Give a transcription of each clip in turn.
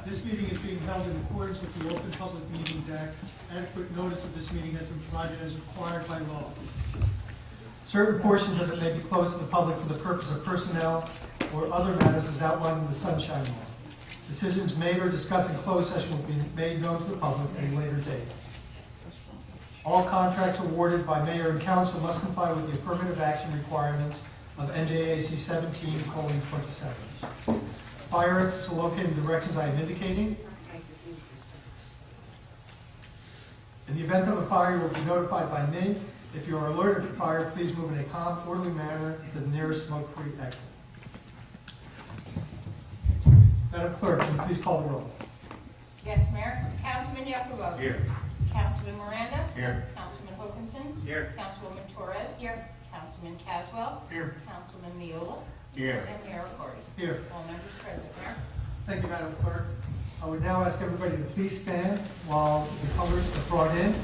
This meeting is being held in accordance with the Open Public Meetings Act. Adequate notice of this meeting has been provided as required by law. Certain portions of it may be closed to the public for the purpose of personnel or other matters as outlined in the Sunshine Law. Decisions made or discussed in closed session will be made known to the public at a later date. All contracts awarded by mayor and council must comply with the affirmative action requirements of NJAC 17:27. Fire exits are located in the directions I am indicating. In the event of a fire, you will be notified by me. If you are alerted to fire, please move in a calm, orderly manner to the nearest smoke-free exit. Madam Clerk, can you please call the roll? Yes, Mayor. Councilman Yakubo. Here. Councilman Miranda. Here. Councilman Hokinson. Here. Councilwoman Torres. Here. Councilman Caswell. Here. Councilman Miola. Here. And Mayor Cordy. Here. All members present, Mayor. Thank you, Madam Clerk. I would now ask everybody to please stand while the colors are brought in.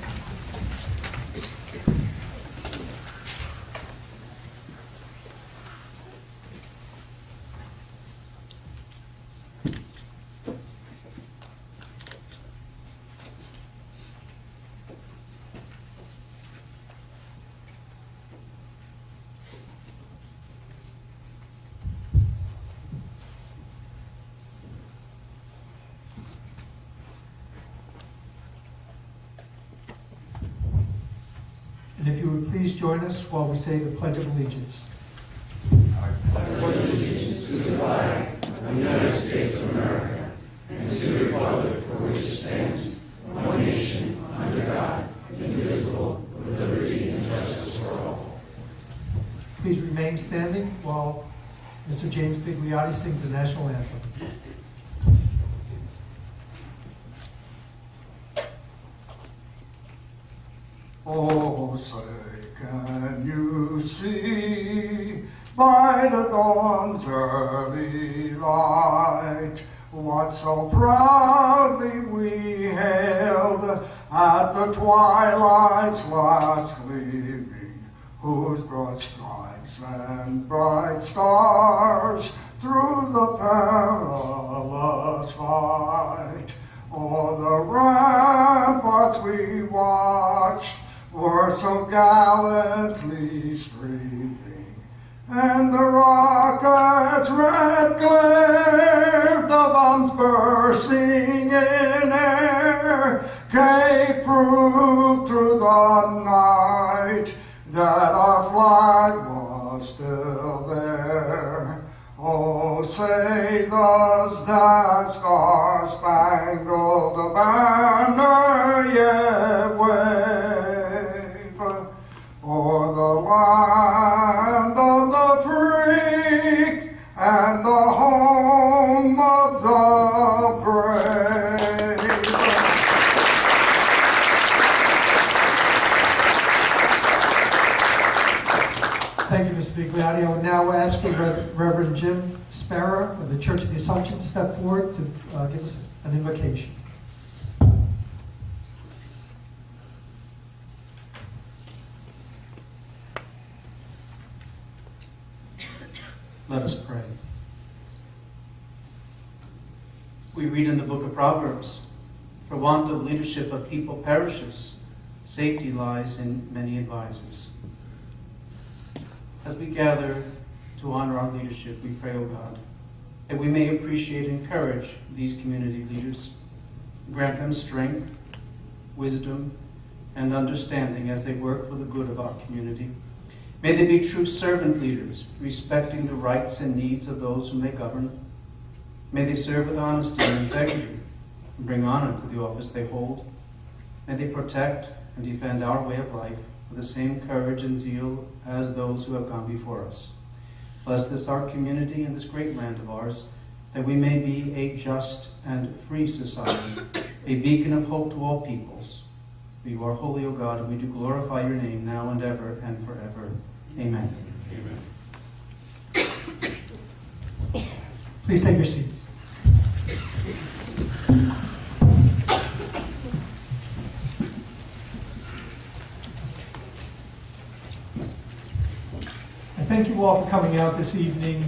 And if you would please join us while we say the Pledge of Allegiance. Please remain standing while Mr. James Bigliotti sings the national anthem. Oh, say, can you see by the dawn's early light what so proudly we hailed at the twilight's last gleaming, whose broad stripes and bright stars through the perilous fight o'er the ramparts we watched were so gallantly streaming, and the rockets' red glare, the bombs bursting in air, gave proof through the night that our flag was still there. Oh, sailors, that star-spangled banner yet wave o'er the land of the free and the home of the brave. Thank you, Mr. Bigliotti. I would now ask for Reverend Jim Sparrow of the Church of the Assumption to step forward to give us an invocation. Let us pray. We read in the book of Proverbs, for want of leadership a people perishes, safety lies in many advisors. As we gather to honor our leadership, we pray, O God, that we may appreciate and encourage these community leaders. Grant them strength, wisdom, and understanding as they work for the good of our community. May they be true servant leaders, respecting the rights and needs of those whom they govern. May they serve with honesty and integrity and bring honor to the office they hold. May they protect and defend our way of life with the same courage and zeal as those who have gone before us. Bless this our community and this great land of ours, that we may be a just and free society, a beacon of hope to all peoples. For you are holy, O God, and we do glorify your name now and ever and forever. Amen. Amen. Please take your seats. I thank you you all for coming out this evening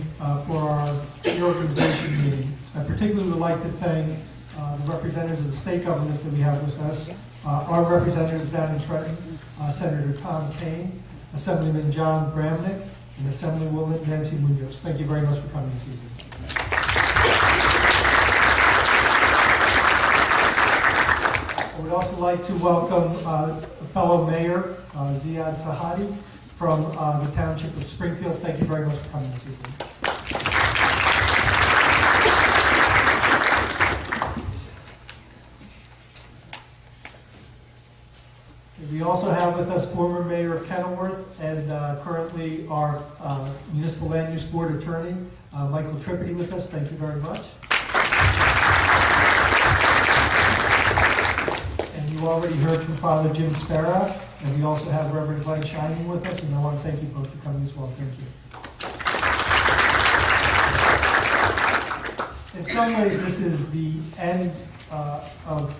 for our reorganization meeting. I particularly would like to thank the representatives of the state government that we have with us, our representatives down in Trenton, Senator Tom Kane, Assemblyman John Bramnick, and Assemblywoman Nancy Munoz. Thank you very much for coming this evening. I would also like to welcome a fellow mayor, Ziad Sahadi, from the Township of Springfield. Thank you very much for coming this evening. We also have with us former Mayor of Kenilworth and currently our Municipal Land Use Board Attorney, Michael Trippitti, with us. Thank you very much. And you already heard from Father Jim Sparrow, and we also have Reverend Glenn Shining with us, and I want to thank you both for coming as well. Thank you. In some ways, this is the end of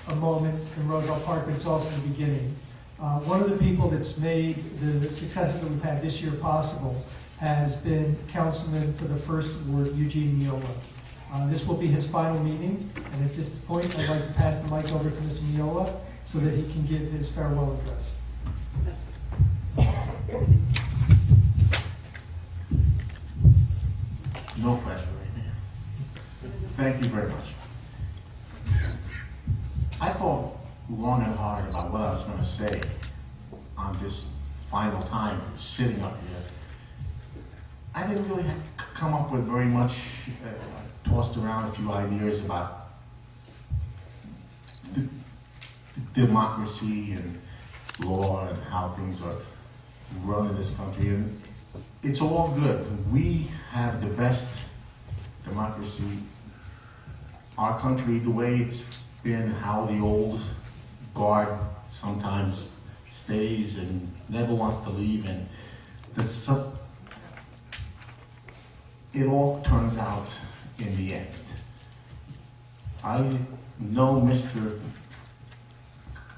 a moment in Roselle Park, but it's also the beginning. One of the people that's made the successes that we've had this year possible has been Councilman for the First Ward, Eugene Miola. This will be his final meeting, and at this point, I'd like to pass the mic over to Mr. Miola so that he can give his farewell address. No pressure right here. Thank you very much. I thought long and hard about what I was going to say on this final time sitting up here. I didn't really come up with very much. Tossed around a few ideas about the democracy and law and how things are run in this country, and it's all good. We have the best democracy. Our country, the way it's been, how the old guard sometimes stays and never wants to leave, and it all turns out in the end. I know Mr.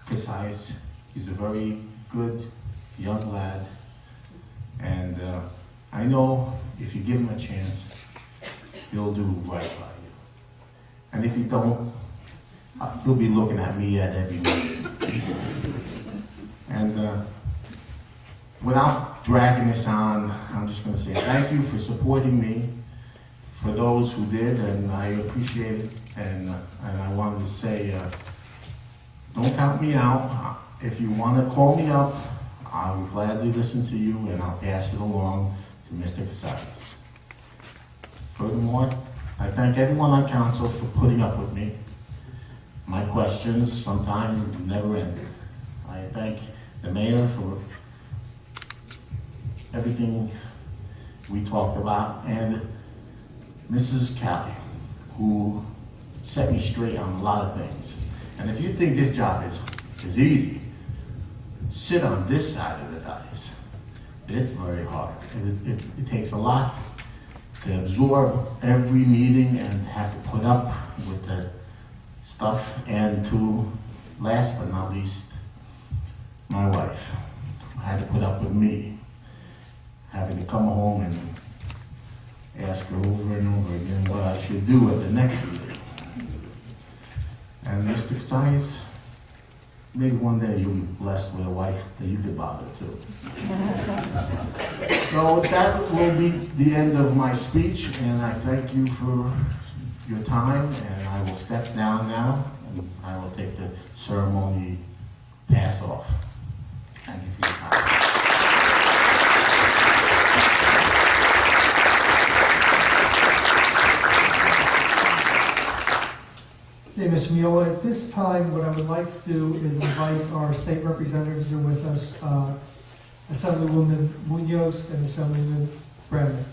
Casais. He's a very good young lad, and I know if you give him a chance, he'll do right by you. And if you don't, he'll be looking at me at every meeting. And without dragging this on, I'm just going to say thank you for supporting me. For those who did, and I appreciate it, and I wanted to say, don't count me out. If you want to call me up, I will gladly listen to you, and I'll pass it along to Mr. Casales. Furthermore, I thank everyone on council for putting up with me. My questions sometimes never ended. I thank the mayor for everything we talked about, and Mrs. Callie, who set me straight on a lot of things. And if you think this job is easy, sit on this side of the dais. It's very hard. It takes a lot to absorb every meeting and have to put up with the stuff. And to, last but not least, my wife had to put up with me, having to come home and ask her over and over again what I should do at the next meeting. And Mr. Casais, maybe one day you'll be blessed with a wife that you could bother too. So that will be the end of my speech, and I thank you for your time, and I will step down now, and I will take the ceremony pass off. Thank you for your time. Okay, Ms. Miola, at this time, what I would like to do is invite our state representatives who are with us, Assemblywoman Munoz and Assemblyman Bramnick.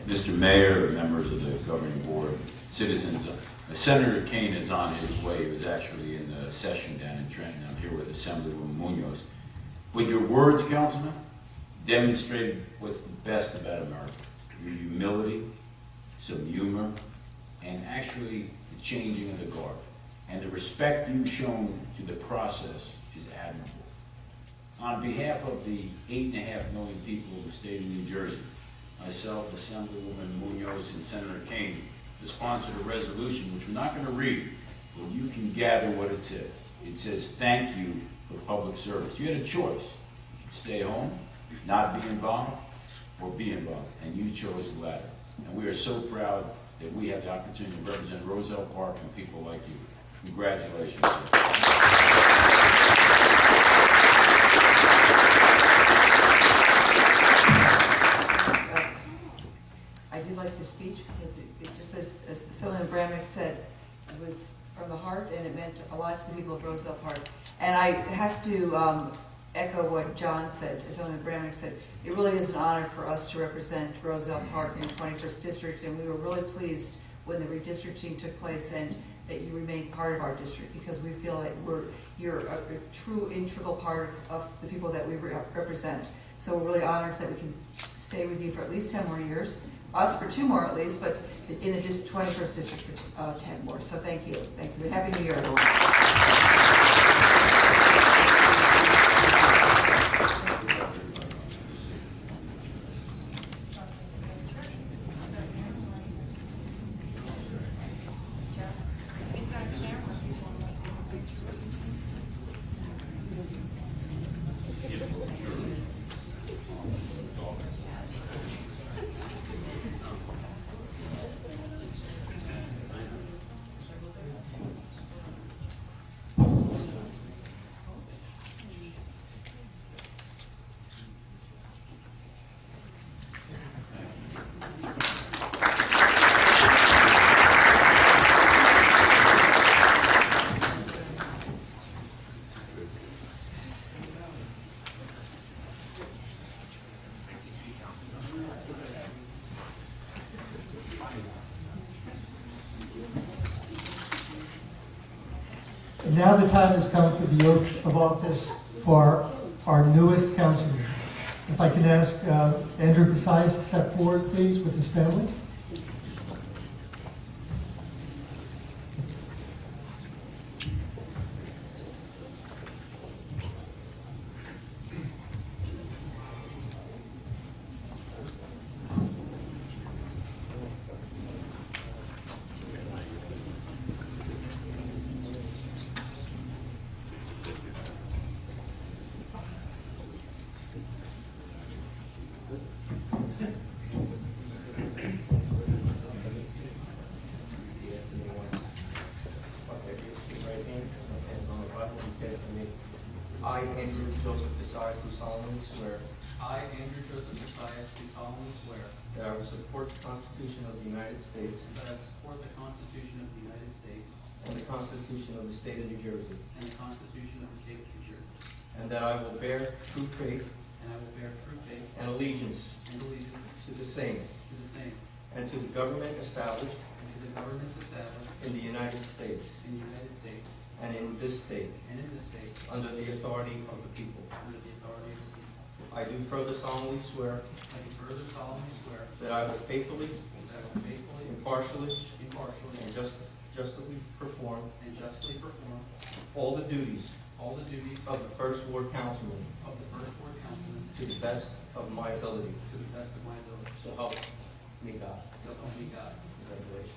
Mr. Mayor, members of the governing board, citizens Senator Kane is on his way. He was actually in the session down in Trenton. I'm here with Assemblywoman Munoz. With your words, Councilman, demonstrated what's the best about America. Your humility, some humor, and actually the changing of the guard. And the respect you've shown to the process is admirable. On behalf of the 8.5 million people of the state of New Jersey, myself, Assemblywoman Munoz, and Senator Kane, to sponsor a resolution, which we're not going to read, but you can gather what it says. It says, thank you for public service. You had a choice. You could stay home, not be involved, or be involved, and you chose the latter. And we are so proud that we have the opportunity to represent Roselle Park and people like you. Congratulations, sir. I do like your speech because it just says, as Assemblyman Bramnick said, it was from the heart and it meant a lot to the people of Roselle Park. And I have to echo what John said, Assemblyman Bramnick said. It really is an honor for us to represent Roselle Park in the 21st District, and we were really pleased when the redistricting took place and that you remained part of our district, because we feel that you're a true integral part of the people that we represent. So we're really honored that we can stay with you for at least 10 more years. Us for 2 more at least, but in the 21st District for 10 more. So thank you. Thank you. And Happy New Year, everyone. And now the time has come for the oath of office for our newest councilman. If I can ask Andrew Casillas to step forward, please, with his family. I, Andrew Joseph Casillas, do solemnly swear I, Andrew Joseph Casillas, do solemnly swear that I will support the Constitution of the United States that I will support the Constitution of the United States and the Constitution of the State of New Jersey, and the Constitution of the State of New Jersey, and that I will bear true faith and I will bear true faith and allegiance and allegiance to the same to the same and to the government established and to the governments established in the United States in the United States and in this state and in this state under the authority of the people. under the authority of the people. I do further solemnly swear I do further solemnly swear that I will faithfully, that I will faithfully, impartially, impartially, and justly perform and justly perform all the duties all the duties of the First Ward Councilman of the First Ward Councilman to the best of my ability. to the best of my ability. So help me God. So help me God. Congratulations.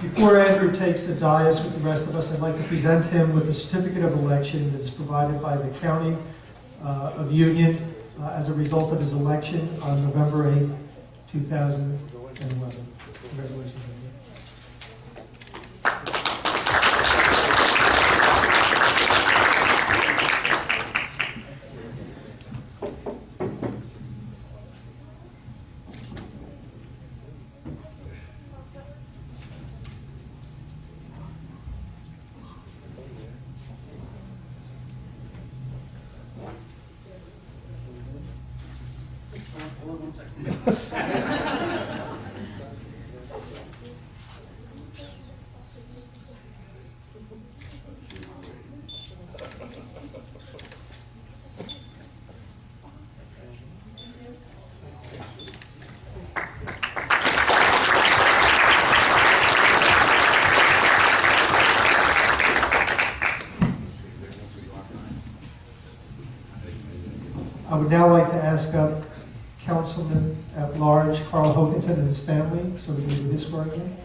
Before Andrew takes the dais with the rest of us, I'd like to present him with the certificate of election that is provided by the County of Union as a result of his election on November 8th, 2011. Congratulations, Andrew. I would now like to ask up Councilman at Large Carl Hokinson and his family, so we can do his swearing in.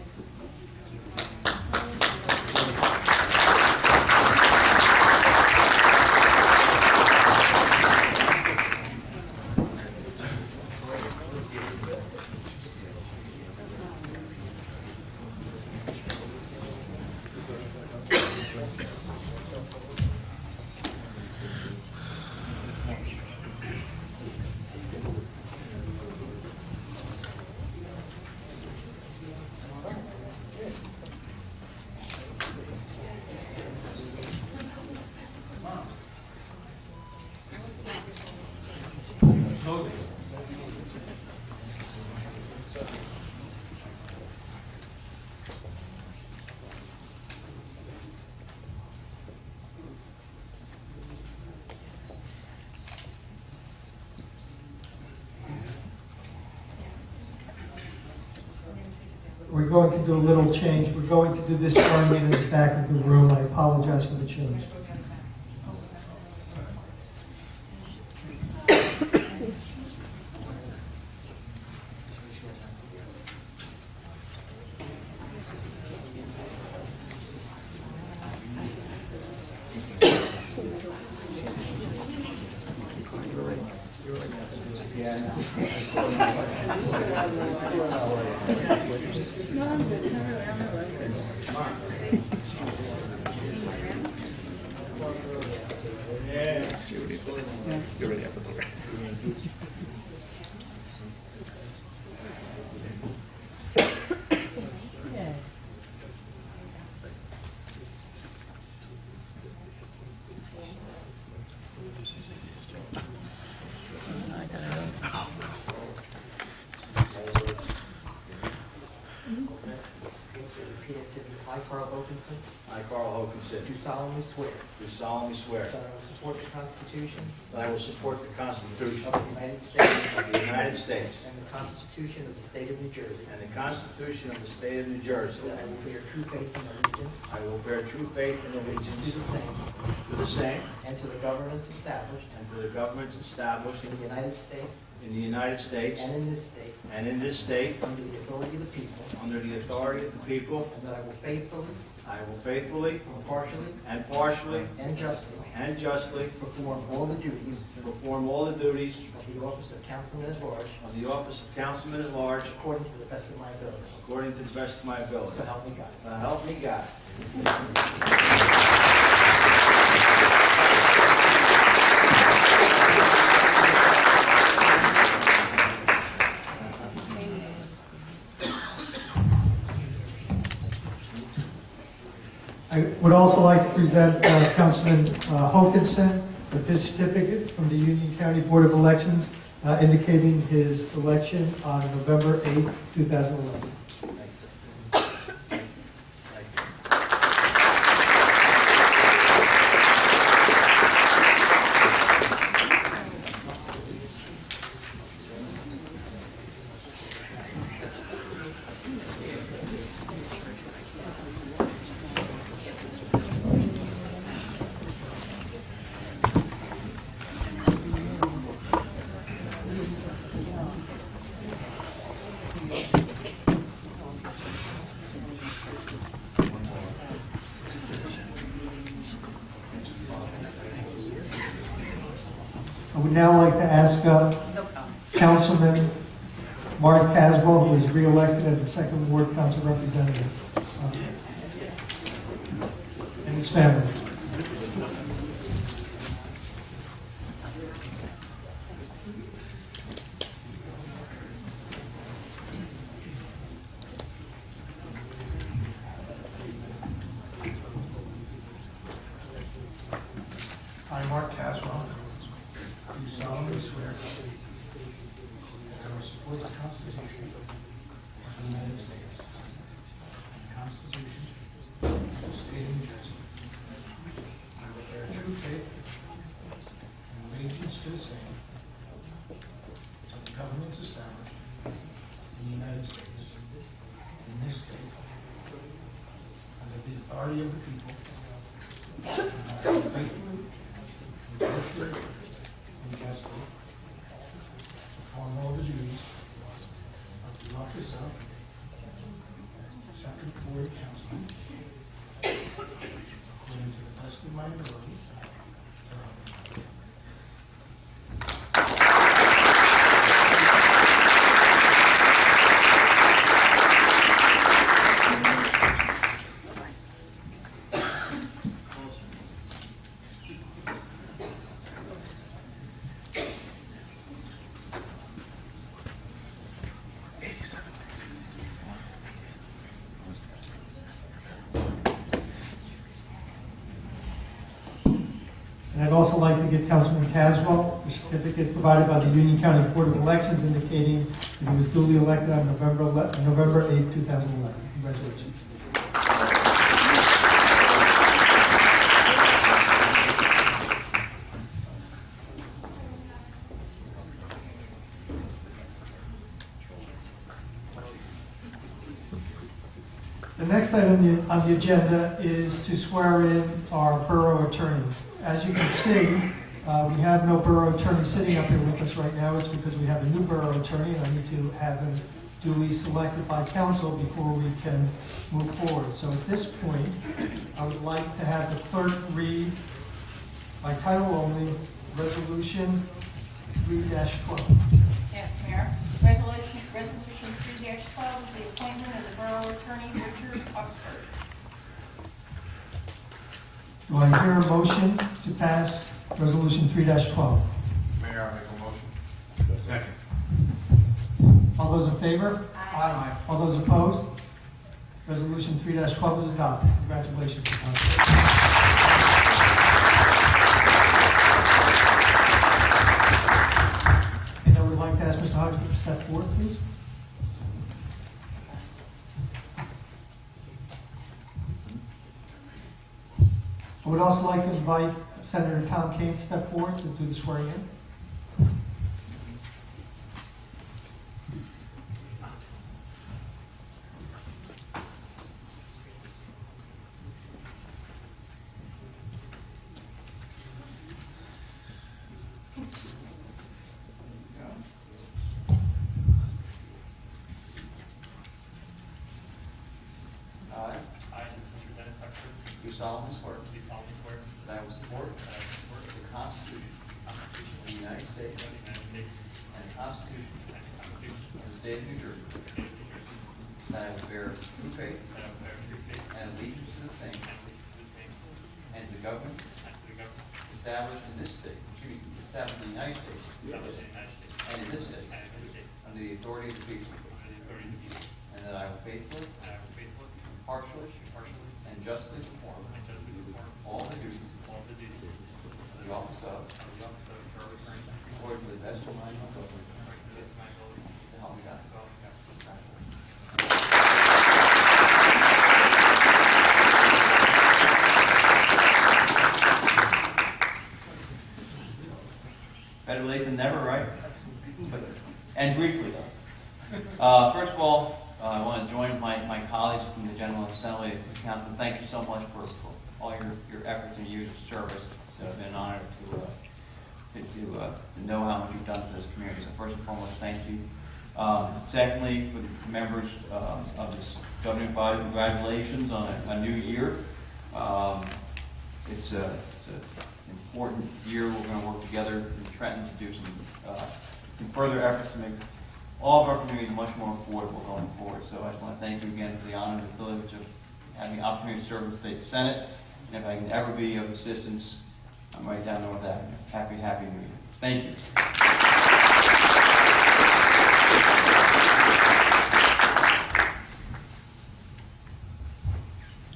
We're going to do a little change. We're going to do this swearing in the back of the room. I apologize for the change. Repeat after me. I, Carl Hokinson, I, Carl Hokinson, do solemnly swear do solemnly swear that I will support the Constitution that I will support the Constitution of the United States of the United States and the Constitution of the State of New Jersey, and the Constitution of the State of New Jersey. that I will bear true faith and allegiance I will bear true faith and to allegiance the same to the same and to the governments established and to the governments established in the United States in the United States and in this state and in this state under the authority of the people, under the authority of the people. and that I will faithfully, Impartially and partially and justly perform all the duties perform all the duties of the office of Councilman at Large of the office of Councilman at Large according to the best of my ability. according to the best of my ability. So help me God. So help me God. I would also like to present Councilman Hokinson with his certificate from the Union County Board of Elections indicating his election on November 8, 2011. I would now like to ask Councilman Mark Caswell, who is re-elected as the second ward council representative, and his family. I, Mark Caswell, do solemnly swear that I will support the Constitution of the United States and the Constitution of the State of New Jersey. I will bear true faith and allegiance to the same, to the governments established in the United States, in this state, under the authority of the people, and I will faithfully, impartially, and justly And I'd also like to give Councilman Caswell the certificate provided by the Union County Board of Elections indicating that he was duly elected on November 8, 2011. Congratulations. The next item on the agenda is to swear in our borough attorney. As you can see, we have no borough attorney sitting up here with us right now. It's because we have a new borough attorney, and I need to have him duly selected by council before we can move forward. So at this point, I would like to have the clerk read by title only, Resolution 3-12. Yes, Mayor. Resolution 3-12 is the appointment of the Borough Attorney Richard Oxford. Do I hear a motion to pass Resolution 3-12? Mayor, I make a motion. Second. All those in favor? Aye. All those opposed? Resolution 3-12 is adopted. Congratulations, Council. And I would like to ask Mr. Hodgson to step forward, please. I would also like to invite Senator Tom Kane to step forward to do the swearing in. I, Mr. Dennis Oxford, Do solemnly swear do solemnly swear that I will support that I will support the Constitution the Constitution of the United States of the United States and the Constitution and the Constitution of the State of New Jersey, of the State of New Jersey, that I will bear true faith that I will bear true faith and allegiance to the same and allegiance to the same and to the government and to the government established in this state, established in the United States established in the United States and in this state, and in this state, under the authority of the people, under the authority of the people, and that I will faithfully, and I will faithfully, impartially, impartially, and justly perform and justly perform all the duties all the duties of the office of, of the office of Borough Attorney according to the best of my ability. according to the best of my ability. So help me God. So help me God. Congratulations. Better late than never, right? And briefly, though. First of all, I want to join my colleagues from the General Assembly. Councilman, thank you so much for all your efforts and years of service. It's been an honor to know how much you've done for this community. So first and foremost, thank you. Secondly, for the members of this governing body, congratulations on a new year. It's an important year. We're going to work together in Trenton to do some further efforts to make all of our communities much more affordable going forward. So I just want to thank you again for the honor and the privilege of having the opportunity to serve in the state Senate. And if I can ever be of assistance, I'm right down North Avenue. Happy New Year. Thank you.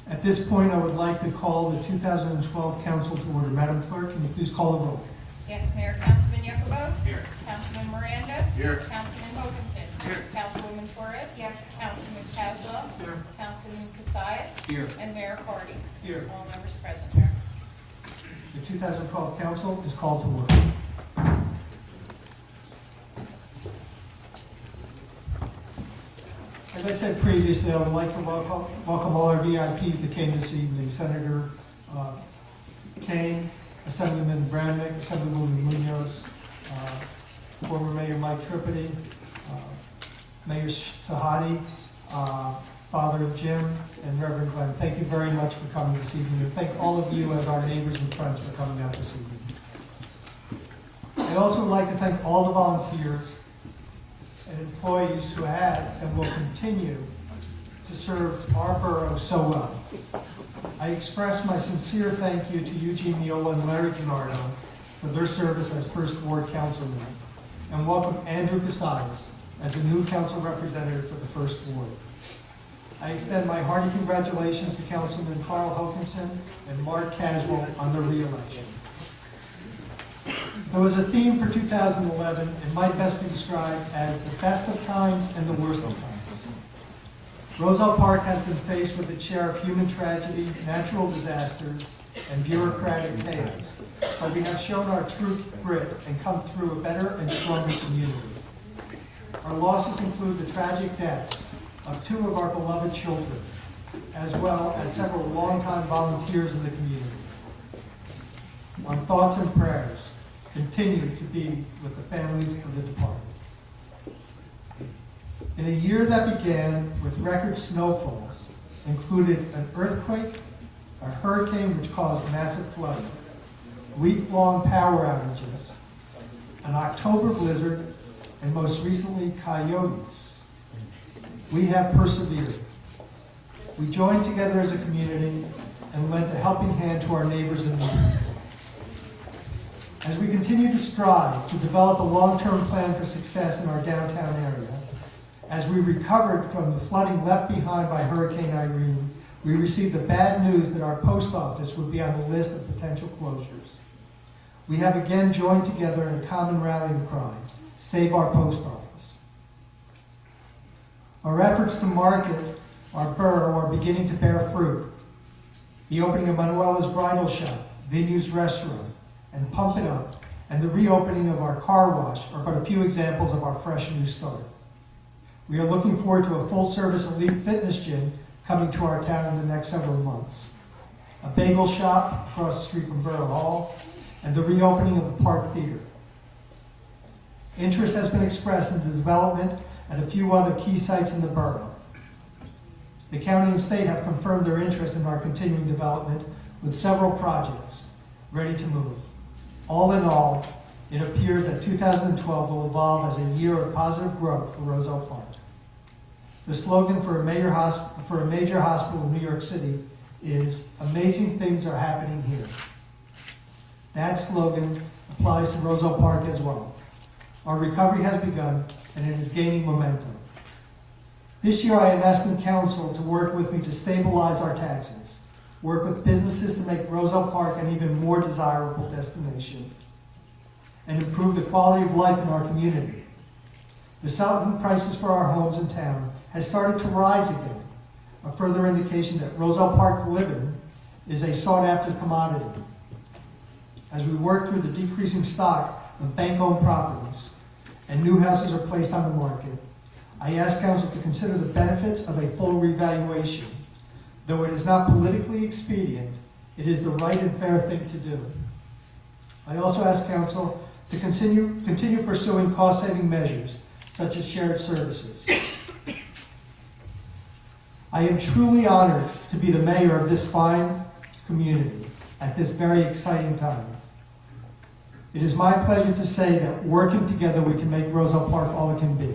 At this point, I would like to call the 2012 council to order. Madam Clerk, can you please call the roll? Yes, Mayor. Councilman Yakobo? Here. Councilman Miranda? Here. Councilman Hoganson? Here. Councilwoman Torres? Here. Councilman Caswell? Here. Councilman Cassius? Here. And Mayor Carty? Here. All members present, Mayor. The 2012 council is called to order. As I said previously, I would like to welcome all our VIPs that came this evening. Senator Kane, Assemblyman Bramnick, Assemblywoman Munoz, former Mayor Mike Tripodi, Mayor Sahadi, Father Jim, and Reverend Glenn. Thank you very much for coming this evening, and thank all of you as our neighbors and friends for coming out this evening. I'd also like to thank all the volunteers and employees who have and will continue to serve our borough so well. I express my sincere thank you to Eugene Miola and Larry Gennardo for their service as First Ward Councilman, and welcome Andrew Cassius as the new council representative for the First Ward. I extend my hearty congratulations to Councilman Carl Hokinson and Mark Caswell on their re-election. There was a theme for 2011 and might best be described as the best of times and the worst of times. Roselle Park has been faced with its share of human tragedy, natural disasters, and bureaucratic chaos, but we have shown our true grit and come through a better and stronger community. Our losses include the tragic deaths of 2 of our beloved children, as well as several longtime volunteers in the community. Our thoughts and prayers continue to be with the families of the departed. In a year that began with record snowfalls, included an earthquake, a hurricane which caused massive flooding, week-long power outages, an October blizzard, and most recently coyotes, we have persevered. We joined together as a community and lent a helping hand to our neighbors in need. As we continue to strive to develop a long-term plan for success in our downtown area, as we recovered from the flooding left behind by Hurricane Irene, we received the bad news that our post office would be on the list of potential closures. We have again joined together in a common rallying cry, save our post office. Our efforts to market our borough are beginning to bear fruit. The opening of Manuela's Bridal Shop, Venue's Restaurant, and Pump It Up, and the reopening of our car wash are but a few examples of our fresh new start. We are looking forward to a full-service elite fitness gym coming to our town in the next several months, a bagel shop across the street from Borough Hall, and the reopening of the Park Theater. Interest has been expressed in the development at a few other key sites in the borough. The county and state have confirmed their interest in our continuing development with several projects ready to move. All in all, it appears that 2012 will evolve as a year of positive growth for Roselle Park. The slogan for a major hospital in New York City is, "Amazing things are happening here." That slogan applies to Roselle Park as well. Our recovery has begun, and it is gaining momentum. This year I am asking council to work with me to stabilize our taxes, work with businesses to make Roselle Park an even more desirable destination, and improve the quality of life in our community. The selling prices for our homes in town has started to rise again, a further indication that Roselle Park living is a sought-after commodity. As we work through the decreasing stock of bank-owned properties and new houses are placed on the market, I ask council to consider the benefits of a full revaluation. Though it is not politically expedient, it is the right and fair thing to do. I also ask council to continue pursuing cost-saving measures, such as shared services. I am truly honored to be the mayor of this fine community at this very exciting time. It is my pleasure to say that working together we can make Roselle Park all it can be.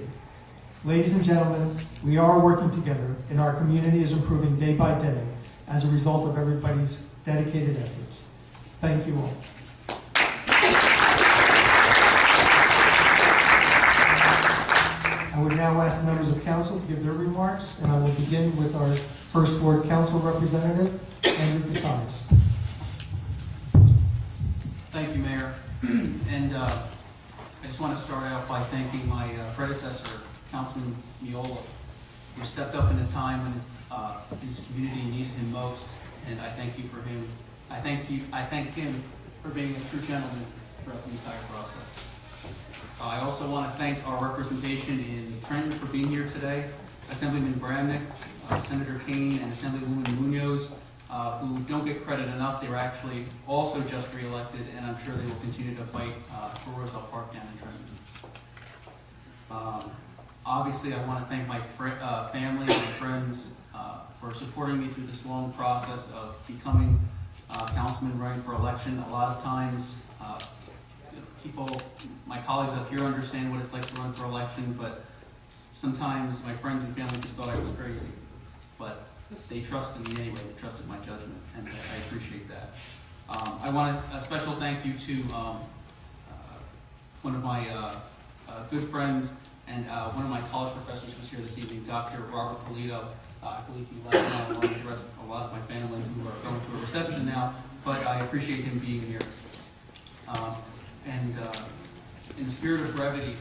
Ladies and gentlemen, we are working together and our community is improving day by day as a result of everybody's dedicated efforts. Thank you all. I would now ask the members of council to give their remarks, and I will begin with our first ward council representative, Andrew Casares. Thank you, Mayor. And I just want to start out by thanking my predecessor, Councilman Miola, who stepped up in a time when this community needed him most, and I thank you for him. I thank him for being a true gentleman throughout the entire process. I also want to thank our representation in Trenton for being here today, Assemblyman Bramnick, Senator Kane, and Assemblywoman Munoz, who don't get credit enough. They were actually also just reelected, and I'm sure they will continue to fight for Roselle Park down in Trenton. Obviously, I want to thank my family and my friends for supporting me through this long process of becoming councilman running for election. A lot of times, my colleagues up here understand what it's like to run for election, but sometimes my friends and family just thought I was crazy. But they trusted me anyway. They trusted my judgment, and I appreciate that. I want a special thank you to one of my good friends and one of my college professors who's here this evening, Dr. Robert Polito. I believe he left now along with the rest of a lot of my family who are going to a reception now, but I appreciate him being here. And in the spirit of brevity,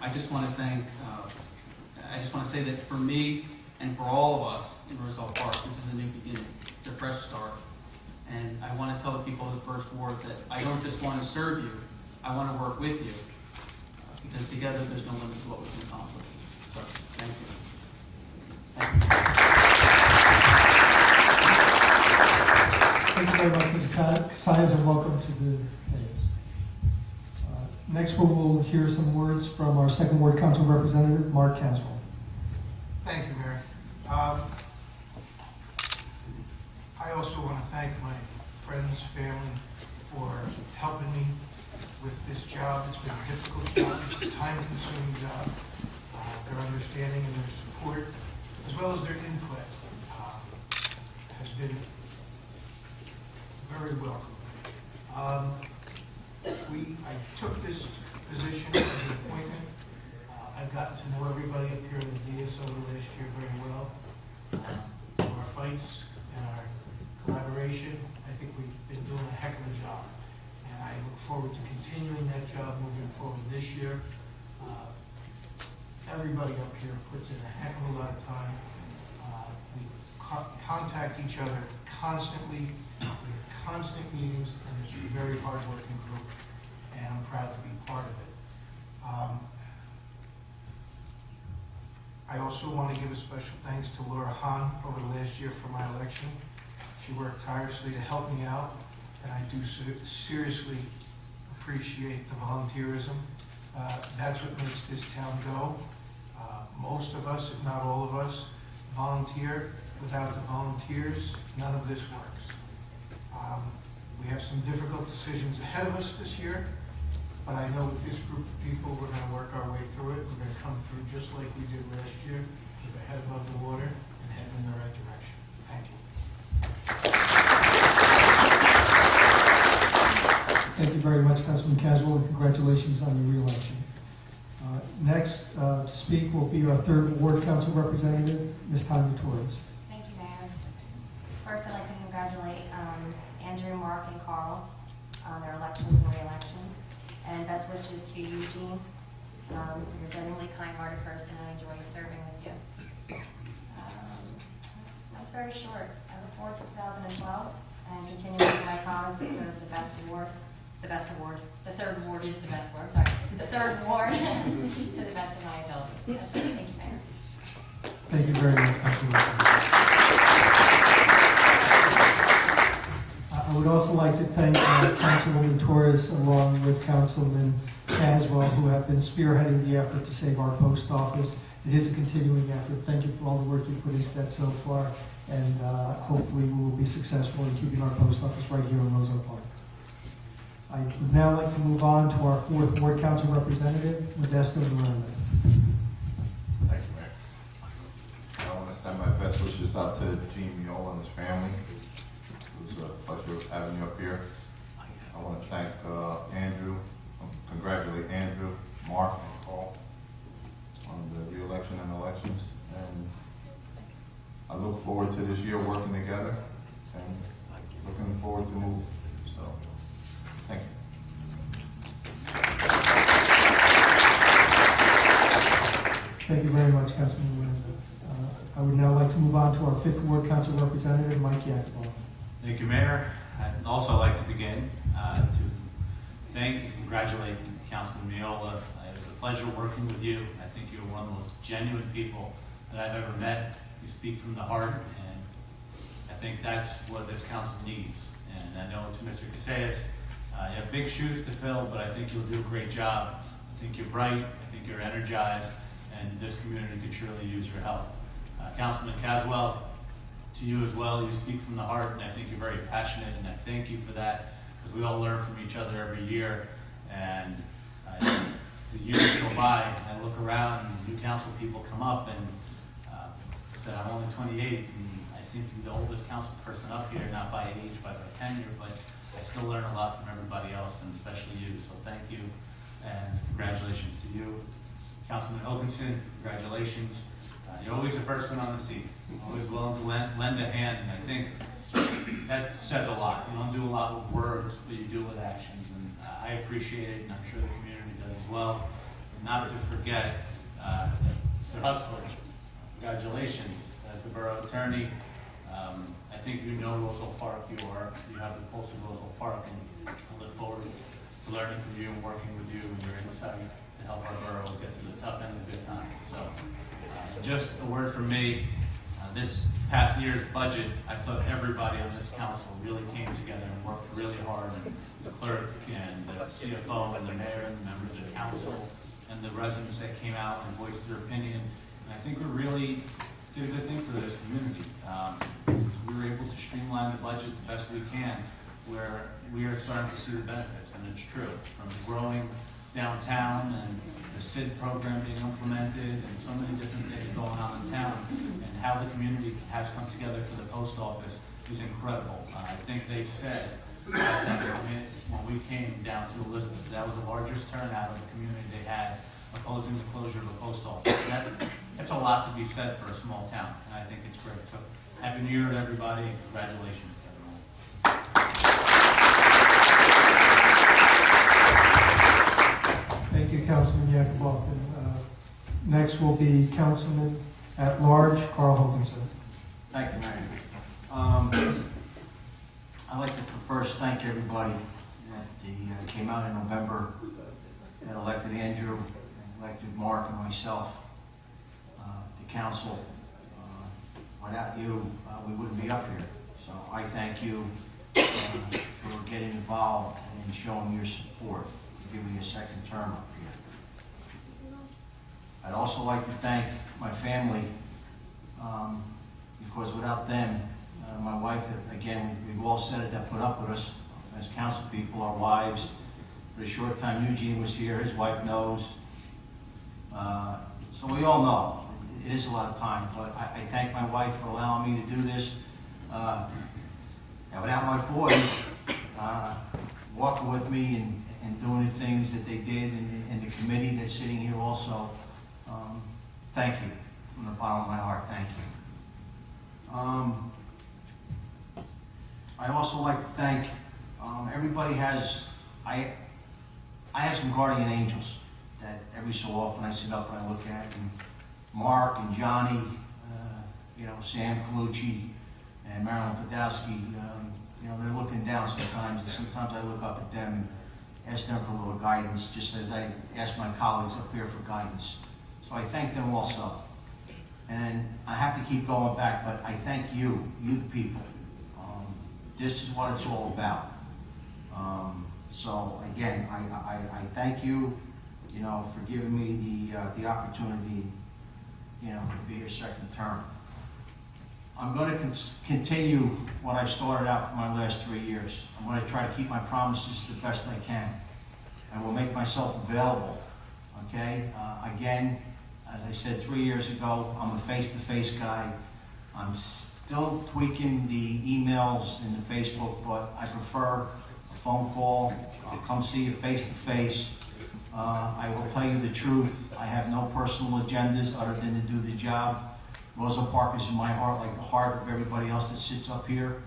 I just want to say that for me and for all of us in Roselle Park, this is a new beginning. It's a fresh start. And I want to tell the people of the First Ward that I don't just want to serve you, I want to work with you. Because together there's no limit to what we can accomplish. So, thank you. Thank you. Thank you very much, Mr. Sines, and welcome to the dais. Next, we will hear some words from our Second Ward Council Representative, Mark Caswell. Thank you, Mayor. I also want to thank my friends, family, for helping me with this job. It's been a difficult job. It's a time-consuming job. Their understanding and their support, as well as their input, has been very welcome. I took this position as an appointment. I've gotten to know everybody up here in the dais over the last year very well. Through our fights and our collaboration, I think we've been doing a heck of a job. And I look forward to continuing that job moving forward this year. Everybody up here puts in a heck of a lot of time. We contact each other constantly. We have constant meetings, and it's a very hard-working group, and I'm proud to be part of it. I also want to give a special thanks to Laura Hahn over the last year for my election. She worked tirelessly to help me out, and I do seriously appreciate the volunteerism. That's what makes this town go. Most of us, if not all of us, volunteer. Without the volunteers, none of this works. We have some difficult decisions ahead of us this year, but I know with this group of people, we're going to work our way through it. We're going to come through just like we did last year, with our head above the water and heading in the right direction. Thank you. Thank you very much, Councilman Caswell, and congratulations on your reelection. Next to speak will be our Third Ward Council Representative, Ms. Tanya Torres. Thank you, Mayor. First, I'd like to congratulate Andrew, Mark, and Carl on their elections and re-elections. And best wishes to Eugene. You're a genuinely kind-hearted person, and I enjoy serving with you. That's very short. I look forward to 2012 and continuing my promise to serve the third ward is the best ward, sorry. The third ward to the best of my ability. That's it. Thank you, Mayor. Thank you very much, Councilman. I would also like to thank Councilwoman Torres along with Councilman Caswell, who have been spearheading the effort to save our post office. It is a continuing effort. Thank you for all the work you put into that so far, and hopefully we will be successful in keeping our post office right here in Roselle Park. I would now like to move on to our Fourth Ward Council Representative, Modesto Miranda. Thanks, Mayor. I want to send my best wishes out to Gene Miola and his family. It was a pleasure having you up here. I want to thank Andrew, congratulate Andrew, Mark, and Carl on the re-election and elections. And I look forward to this year working together and looking forward to move. So, thank you. Thank you very much, Councilman Miranda. I would now like to move on to our Fifth Ward Council Representative, Mike Yakubov. Thank you, Mayor. I'd also like to begin to thank and congratulate Councilman Miola. It was a pleasure working with you. I think you're one of the most genuine people that I've ever met. You speak from the heart, and I think that's what this council needs. And I know to Mr. Casillas, you have big shoes to fill, but I think you'll do a great job. I think you're bright, I think you're energized, and this community could surely use your help. Councilman Caswell, to you as well, you speak from the heart, and I think you're very passionate, and I thank you for that, because we all learn from each other every year. And the years go by, I look around, and new council people come up, and said I'm only 28, and I seem to be the oldest council person up here, not by age, but by tenure, but I still learn a lot from everybody else, and especially you, so thank you, and congratulations to you. Councilman Hoganson, congratulations. You're always the first one on the seat, always willing to lend a hand, and I think that says a lot. You don't do a lot with words, but you do it with actions, and I appreciate it, and I'm sure the community does as well. And not to forget, Mr. Huxley, congratulations as the borough attorney. I think you know Roselle Park, you have the pulse of Roselle Park, and I look forward to learning from you and working with you and your insight to help our borough get to the tough end of good times. So, just a word from me. This past year's budget, I thought everybody on this council really came together and worked really hard. And the clerk and the CFO and the mayor and the members of the council and the residents that came out and voiced their opinion. And I think we really did a good thing for this community. We were able to streamline the budget the best we can, where we are starting to see the benefits, and it's true. From growing downtown and the SID program being implemented and so many different things going on in town, and how the community has come together for the post office is incredible. I think they said that when we came down to Elizabeth, that was the largest turnout of the community they had opposing the closure of the post office. That's a lot to be said for a small town, and I think it's great. So Happy New Year to everybody, and congratulations to everyone. Thank you, Councilman Yakubov. Next will be Councilman at Large Carl Hoganson. Thank you, Mayor. I'd like to first thank everybody that came out in November that elected Andrew, elected Mark and myself, the council. Without you, we wouldn't be up here. So I thank you for getting involved and showing your support to give me a second term up here. I'd also like to thank my family, because without them, my wife, again, we've all said it, that put up with us as council people, our wives. For the short time Eugene was here, his wife knows. So we all know. It is a lot of time, but I thank my wife for allowing me to do this. And without my boys walking with me and doing the things that they did, and the committee that's sitting here also, thank you from the bottom of my heart. Thank you. I also like to thank everybody. I have some guardian angels that every so often I sit up and I look at, and Mark and Johnny, Sam Colucci and Marilyn Podowski, they're looking down sometimes, and sometimes I look up at them and ask them for a little guidance, just as I ask my colleagues up here for guidance. So I thank them also. And I have to keep going back, but I thank you the people. This is what it's all about. So again, I thank you, for giving me the opportunity, to be your second term. I'm going to continue what I've started out for my last 3 years. I'm going to try to keep my promises the best I can. I will make myself available, okay? Again, as I said 3 years ago, I'm a face-to-face guy. I'm still tweaking the emails and the Facebook, but I prefer a phone call. I'll come see you face-to-face. I will tell you the truth. I have no personal agendas other than to do the job. Roselle Park is in my heart, like the heart of everybody else that sits up here.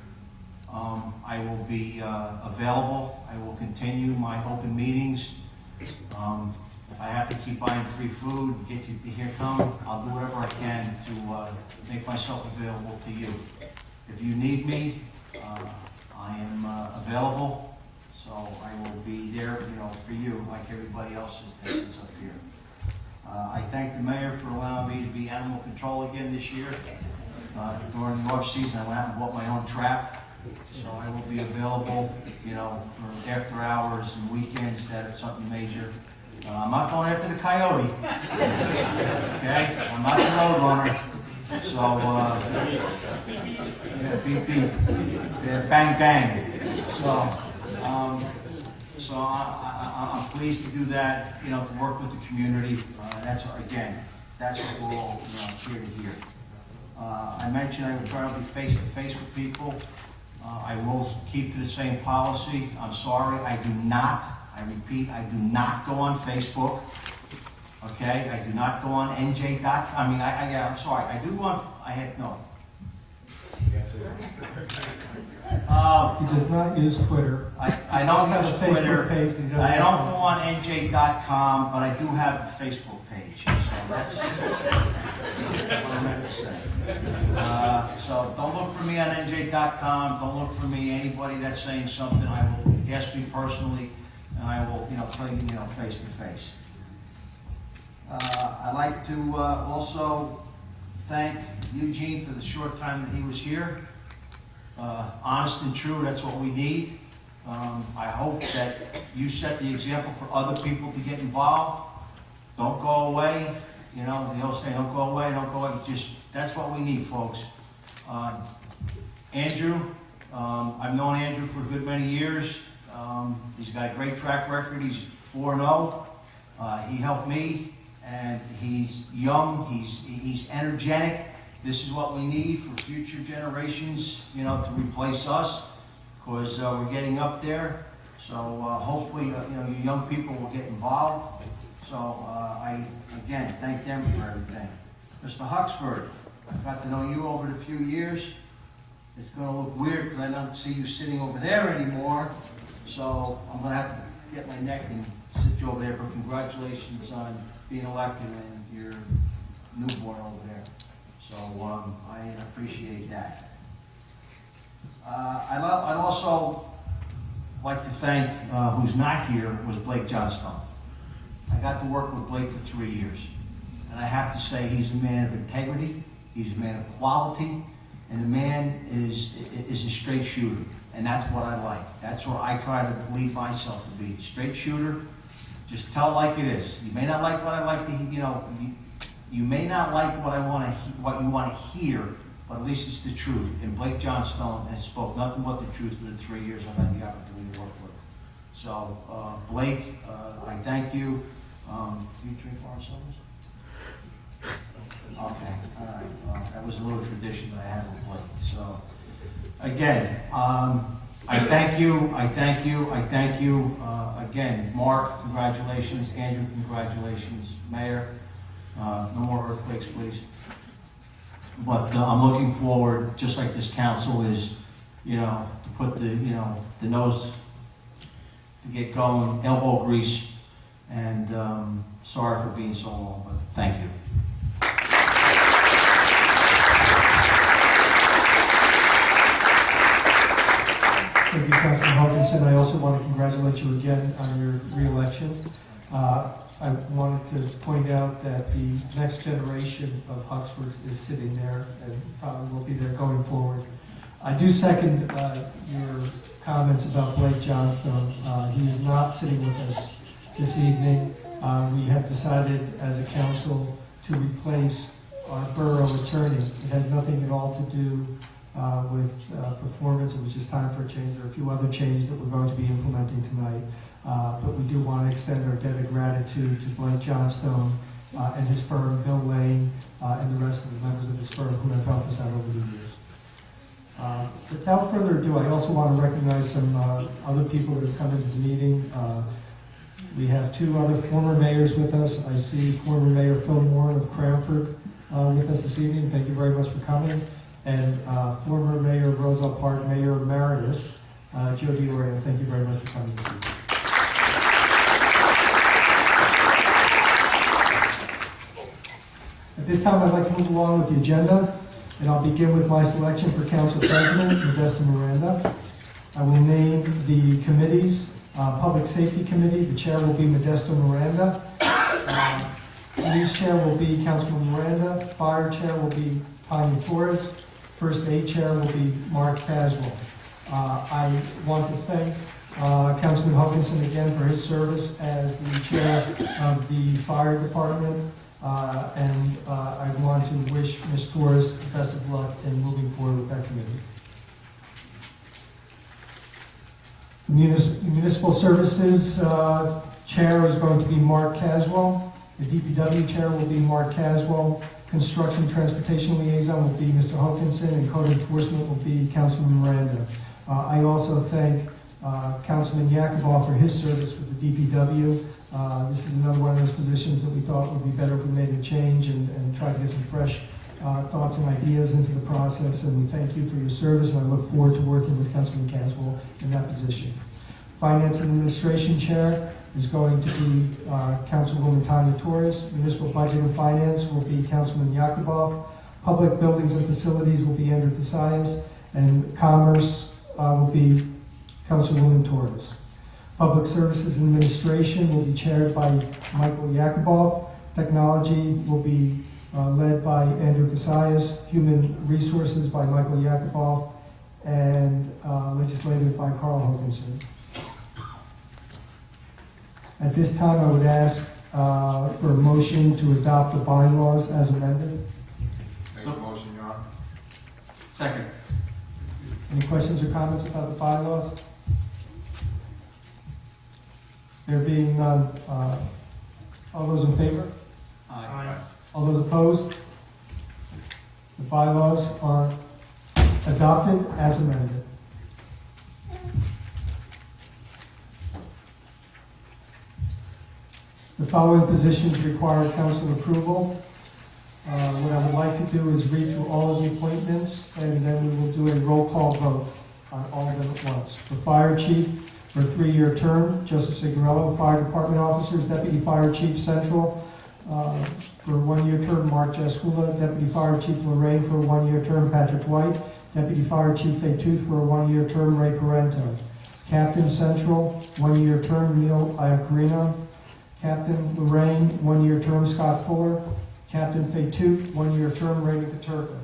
I will be available. I will continue my open meetings. If I have to keep buying free food, get you to here come, I'll do whatever I can to make myself available to you. If you need me, I am available. So I will be there, for you, like everybody else that sits up here. I thank the mayor for allowing me to be animal control again this year. During the off season, I went out and bought my own trap. So I will be available, for after hours and weekends that if something major. I'm not going after the coyote. Okay? I'm not the road runner. So, beep, beep. Bang, bang. So I'm pleased to do that, to work with the community. That's what we're all here to hear. I mentioned I would try to be face-to-face with people. I will keep to the same policy. I'm sorry, I repeat, I do not go on Facebook. Okay, I do not go on NJ. I'm sorry, I do go on, no. Yes, He does not use Twitter. I don't He use has a Facebook Twitter. page that he doesn't I don't have. go on NJ.com, but I do have a Facebook page, so that's what I meant to say. So don't look for me on NJ.com, don't look for me, anybody that's saying something, I will ask me personally, and I will, tell you, face to face. I'd like to also thank Eugene for the short time that he was here. Honest and true, that's what we need. I hope that you set the example for other people to get involved. Don't go away. The old saying, don't go away, don't go away. That's what we need, folks. Andrew, I've known Andrew for a good many years. He's got a great track record. He's 4-0. He helped me, and he's young. He's energetic. This is what we need for future generations, to replace us, because we're getting up there. So hopefully, you young people will get involved. So I, again, thank them for everything. Mr. Huxford, I've got to know you over the few years. It's going to look weird because I don't see you sitting over there anymore. So I'm going to have to get my neck and sit you over there. But congratulations on being elected and your newborn over there. So I appreciate that. I'd also like to thank, who's not here, was Blake Johnstone. I got to work with Blake for 3 years. And I have to say he's a man of integrity, he's a man of quality, and the man is a straight shooter. And that's what I like. That's what I try to lead myself to be. Straight shooter, just tell it like it is. You may not like what I like to, you may not like what you want to hear, but at least it's the truth. And Blake Johnstone has spoke nothing but the truth for the 3 years I've had the opportunity to work with. So, Blake, I thank you. Do you drink orange sodas? Okay, all right. Well, that was a little tradition that I had with Blake. So, again, I thank you. I thank you. I thank you. Again, Mark, congratulations. Andrew, congratulations. Mayor, no more earthquakes, please. But I'm looking forward, just like this council is, to put the nose to get going, elbow grease, and sorry for being so long, but thank you. Thank you, Councilman Hawkinson. I also want to congratulate you again on your re-election. I wanted to point out that the next generation of Huxfords is sitting there and probably will be there going forward. I do second your comments about Blake Johnstone. He is not sitting with us this evening. We have decided as a council to replace our borough attorney. It has nothing at all to do with performance. It was just time for a change. There are a few other changes that we're going to be implementing tonight. But we do want to extend our debt of gratitude to Blake Johnstone and his firm, Bill Lane, and the rest of the members of his firm who have helped us out over the years. Without further ado, I also want to recognize some other people that have come into the meeting. We have 2 other former mayors with us. I see former Mayor Phil Warren of Cranford with us this evening. Thank you very much for coming. And former Mayor of Roselle Park, Mayor Emeritus, Joe DiOrio. Thank you very much for coming this evening. At this time, I'd like to move along with the agenda, and I'll begin with my selection for Council President, Modesta Miranda. I will name the committees. Public Safety Committee, the chair will be Modesto Miranda. Police chair will be Councilman Miranda. Fire chair will be Tanya Torres. First aid chair will be Mark Caswell. I want to thank Councilman Hutchinson again for his service as the chair of the fire department. And I want to wish Ms. Torres the best of luck in moving forward with that committee. Municipal Services Chair is going to be Mark Caswell. The DPW Chair will be Mark Caswell. Construction Transportation Liaison will be Mr. Hopkinson, and Code Enforcement will be Councilman Miranda. I also thank Councilman Yakubov for his service with the DPW. This is another one of those positions that we thought would be better if we made a change and try to get some fresh thoughts and ideas into the process, and we thank you for your service, and I look forward to working with Councilman Caswell in that position. Finance and Administration Chair is going to be Councilwoman Tanya Torres. Municipal Budget and Finance will be Councilman Yakubov. Public Buildings and Facilities will be Andrew Casillas, and Commerce will be Councilwoman Torres. Public Services Administration will be chaired by Michael Yakubov. Technology will be led by Andrew Casillas. Human Resources by Michael Yakubov, and Legislative by Carl Hoganson. At this time, I would ask for a motion to adopt the bylaws as amended. Make a motion, Your Honor. Second. Any questions or comments about the bylaws? There being none, all those in favor? Aye. All those opposed? The bylaws are adopted as amended. The following positions require council approval. What I would like to do is read through all of the appointments, and then we will do a roll call vote on all of them at once. For Fire Chief, for a 3-year term, Joseph Signorello. Fire Department Officers, Deputy Fire Chief Central, for a 1-year term, Mark Jaskula. Deputy Fire Chief Lorraine for a 1-year term, Patrick White. Deputy Fire Chief Faytooth for a 1-year term, Ray Parento. Captain Central, 1-year term, Neil Iacarino. Captain Lorraine, 1-year term, Scott Fuller. Captain Faytooth, 1-year term, Raymond Katurka.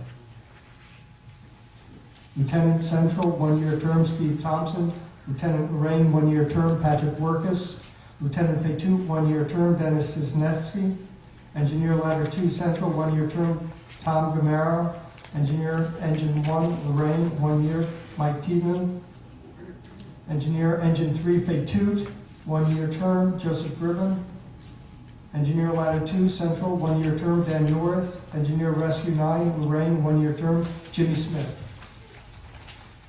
Lieutenant Central, 1-year term, Steve Thompson. Lieutenant Lorraine, 1-year term, Patrick Workus. Lieutenant Faytooth, 1-year term, Dennis Cisnetsky. Engineer Ladder 2 Central, 1-year term, Tom Gamero. Engineer Engine 1, Lorraine, 1 year, Mike Tiedemann. Engineer Engine 3, Faytooth, 1-year term, Joseph Gribben. Engineer Ladder 2 Central, 1-year term, Dan Norris. Engineer Rescue 9, Lorraine, 1-year term, Jimmy Smith.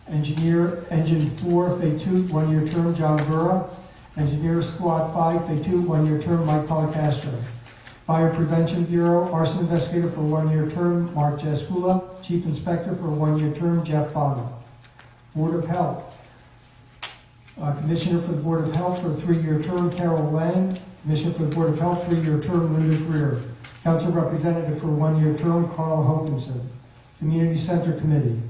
Engineer Engine 4, Faytooth, 1-year term, John Burra. Engineer Squad 5, Faytooth, 1-year term, Mike Policastro. Fire Prevention Bureau, Arson Investigator for a 1-year term, Mark Jaskula. Chief Inspector for a 1-year term, Jeff Bonner. Board of Health. Commissioner for the Board of Health for a 3-year term, Carol Lang. Commissioner for the Board of Health, 3-year term, Linda Greer. Council Representative for a 1-year term, Carl Hoganson. Community Center Committee.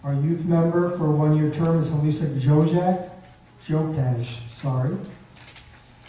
Our youth member for a 1-year term is Elisa Jokaj.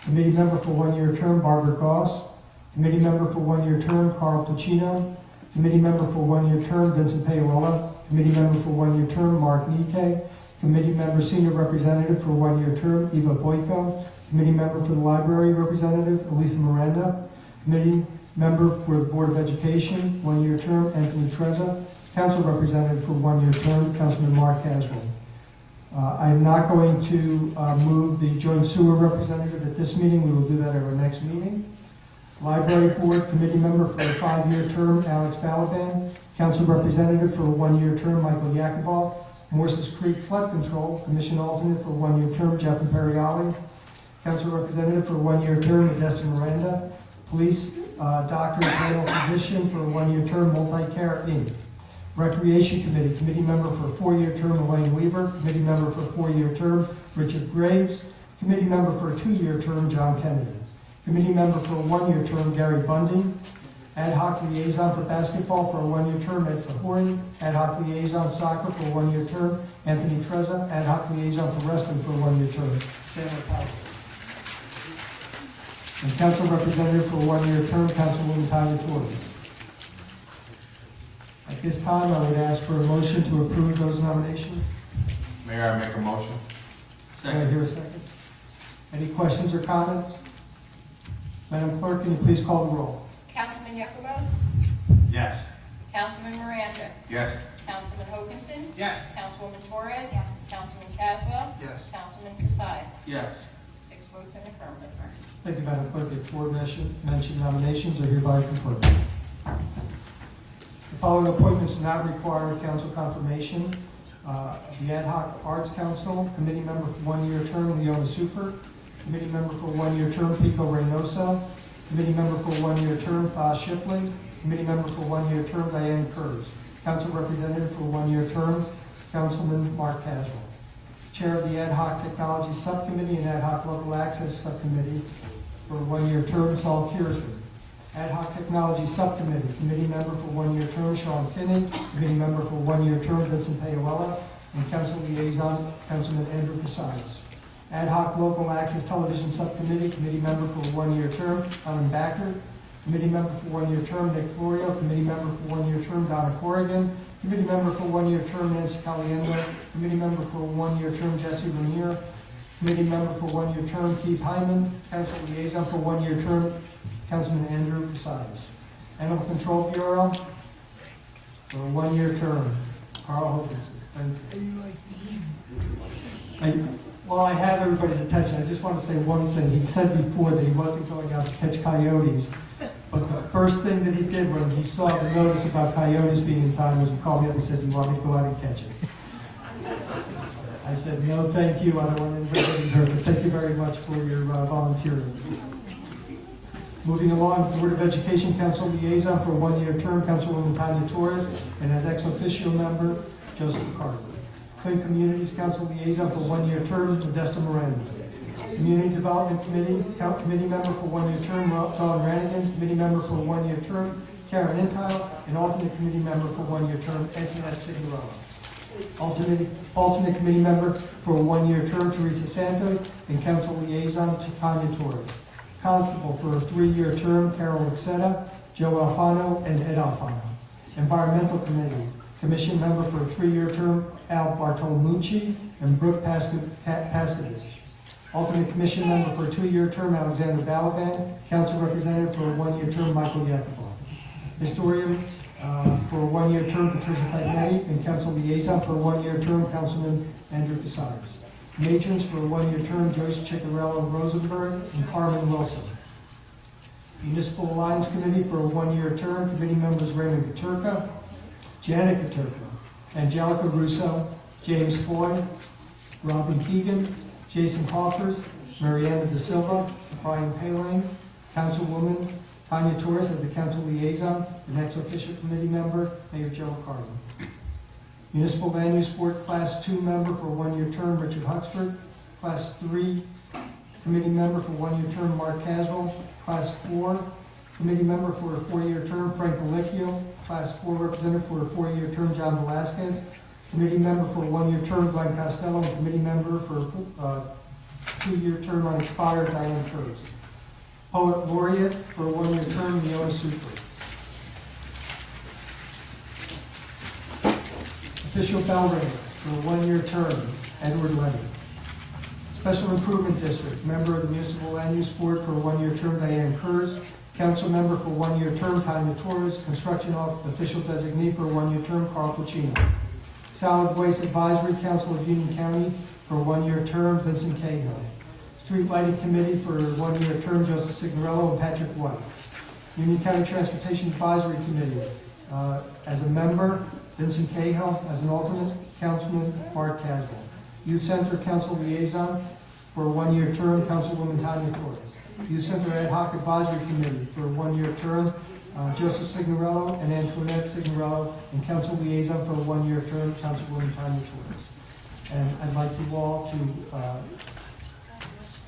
Committee member for 1-year term, Barbara Goss. Committee member for 1-year term, Carl Ticino. Committee member for 1-year term, Vincent Payola. Committee member for 1-year term, Mark Nike. Committee member, Senior Representative for 1-year term, Eva Boyko. Committee member for the Library Representative, Elisa Miranda. Committee member for the Board of Education, 1-year term, Anthony Trezza. Council Representative for 1-year term, Councilman Mark Caswell. I am not going to move the Joint Sewer Representative at this meeting. We will do that at our next meeting. Library Board Committee member for a 5-year term, Alex Balaban. Council Representative for a 1-year term, Michael Yakubov. Morses Creek Flood Control Commission alternate for a 1-year term, Jeff Imperiali. Council Representative for a 1-year term, Modesta Miranda. Police Doctor Panel Physician for a 1-year term, Multicare Inc. Recreation Committee, Committee member for a 4-year term, Elaine Weaver. Committee member for a 4-year term, Richard Graves. Committee member for a 2-year term, John Kennedy. Committee member for a 1-year term, Gary Bundy. Ad hoc liaison for basketball for a 1-year term, Ed Fahori. Ad hoc liaison soccer for a 1-year term, Anthony Trezza. Ad hoc liaison for wrestling for a 1-year term, Sam Powell. And council representative for a 1-year term, Councilwoman Tanya Torres. At this time, I would ask for a motion to approve those nominations. Mayor, I make a motion. Can I hear a second? Any questions or comments? Madam Clerk, can you please call the roll? Councilman Yakubo? Yes. Councilman Miranda? Yes. Councilman Hoganson? Yes. Councilwoman Torres? Yes. Councilman Caswell? Yes. Councilman Casillas? Yes. 6 votes in affirmative. Thank you, Madam Clerk. The aforementioned nominations are hereby confirmed. The following appointments do not require council confirmation. The Ad hoc Arts Council, committee member for 1-year term, Leona Sufer. Committee member for 1-year term, Pico Reynoso. Committee member for 1-year term, Thas Shipley. Committee member for a one-year term, Diane Kurz. Council representative for a one-year term, Councilman Mark Caswell. Chair of the Ad hoc Technology Subcommittee and Ad hoc Local Access Subcommittee for a one-year term, Saul Kiersman. Ad hoc Technology Subcommittee, committee member for one-year term, Sean Kinney. Committee member for one-year term, Vincent Payoella. And council liaison, Councilman Andrew Casillas. Ad hoc Local Access Television Subcommittee, committee member for one-year term, Alan Backer. Committee member for one-year term, Nick Florio. Committee member for one-year term, Donna Corrigan. Committee member for one-year term, Nancy Caliendo. Committee member for one-year term, Jesse Lanier. Committee member for one-year term, Keith Hyman. Council liaison for one-year term, Councilman Andrew Casillas. Animal Control Bureau for a one-year term, Carl Hoganson. While I have everybody's attention, I just want to say one thing. He said before that he wasn't going out to catch coyotes, but the first thing that he did when he saw the notice about coyotes being in town was he called me up and said, "Do you want me to go out and catch it?" I said, "No, thank you. I don't want anybody getting hurt, but thank you very much for your volunteering." Moving along, Board of Education Council Liaison for a one-year term, Councilwoman Tanya Torres, and as ex officio member, Joseph Carter. Clean Communities Council Liaison for one-year term, Modesta Miranda. Community Development Committee, committee member for one-year term, Don Ranigan. Committee member for one-year term, Karen Intile. And alternate committee member for one-year term, Antoinette Signorella. Alternate committee member for a one-year term, Teresa Santos. And council liaison, Tanya Torres. Constable for a three-year term, Carol Excetta, Joe Alfano, and Ed Alfano. Environmental Committee, commission member for a three-year term, Al Bartolomucci and Brooke Pascovich. Alternate commission member for a two-year term, Alexander Balaban. Council representative for a one-year term, Michael Yakubov. Historian for a one-year term, Patricia Pagnetti. And council liaison for a one-year term, Councilman Andrew Casillas. Matrons for a one-year term, Joyce Ciccarello Rosenberg and Carmen Wilson. Municipal Alliance Committee for a one-year term, committee members Raymond Katurka, Janet Katurka, Angelica Russo, James Floyd, Robin Keegan, Jason Hoffers, Mariana Da Silva, Brian Paling, Councilwoman Tanya Torres as the council liaison, the next official committee member, Mayor Joe Carlin. Municipal Land Use Board Class 2 member for a one-year term, Richard Huxford. Class 3 committee member for one-year term, Mark Caswell. Class 4 committee member for a four-year term, Frank Galicchio. Class 4 representative for a four-year term, John Velasquez. Committee member for a one-year term, Glenn Costello. And committee member for a two-year term unexpired, Diane Kurz. Poet Laureate for a one-year term, Neola Super. Official bell ringer for a one-year term, Edward Lenny. Special Improvement District, member of the Municipal Land Use Board for a one-year term, Diane Kurz. Council member for a one-year term, Tanya Torres. Construction official designee for a one-year term, Carl Pacino. Solid Waste Advisory Council of Union County for a one-year term, Vincent Cahill. Street Lighting Committee for a one-year term, Joseph Signorello and Patrick White. Union County Transportation Advisory Committee, as a member, Vincent Cahill. As an alternate, Councilman Mark Caswell. Youth Center Council Liaison for a one-year term, Councilwoman Tanya Torres. Youth Center Ad hoc Advisory Committee for a one-year term, Joseph Signorello and Antoinette Signorello. And Council Liaison for a one-year term, Councilwoman Tanya Torres. And I'd like you all to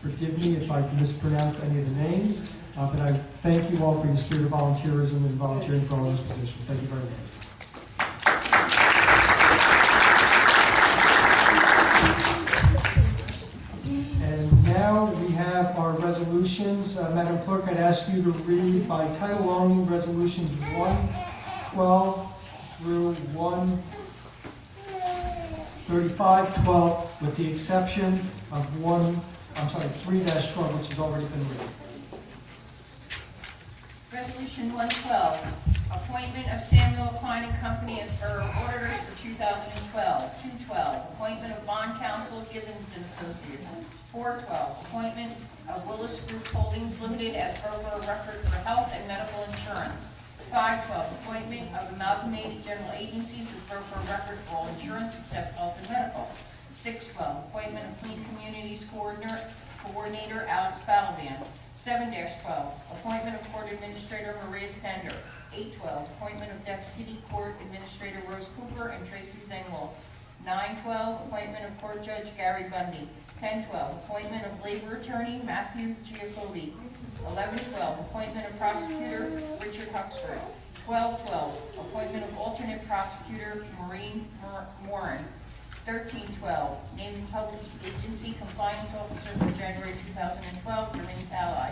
forgive me if I mispronounced any of the names, but I thank you all for your spirit of volunteerism and volunteering for all those positions. Thank you very much. And now we have our resolutions. Madam Clerk, I'd ask you to read by title only resolutions 112 through 135, 12, with the exception of 3-12, which has already been read. Resolution 112, appointment of Samuel Klein and Company as Borough Auditors for 2012. 212, appointment of Bond Counsel Gibbons and Associates. 412, appointment of Willis Group Holdings Limited as Broker of Record for Health and Medical Insurance. 512, appointment of Amalgamated General Agencies as Broker of Record for all insurance except health and medical. 612, appointment of Clean Communities Coordinator Alex Balaban. 7-12, appointment of Court Administrator Maria Stender. 8:12, appointment of Deputy Court Administrator Rose Cooper and Tracy Zengwall. 9:12, appointment of Court Judge Gary Bundy. 10:12, appointment of Labor Attorney Matthew Giacobi. 11:12, appointment of Prosecutor Richard Huxford. 12:12, appointment of alternate prosecutor Maureen Moran. 13:12, naming public agency compliance officer for January 2012, Corinne Ally.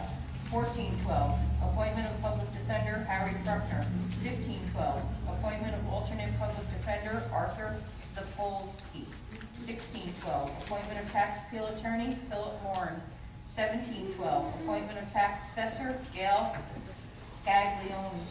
14:12, appointment of public defender Harry Bruckner. 15:12, appointment of alternate public defender Arthur Zapolsky. 16:12, appointment of tax appeal attorney Philip Moran. 17:12, appointment of tax assessor Gail Scaglione.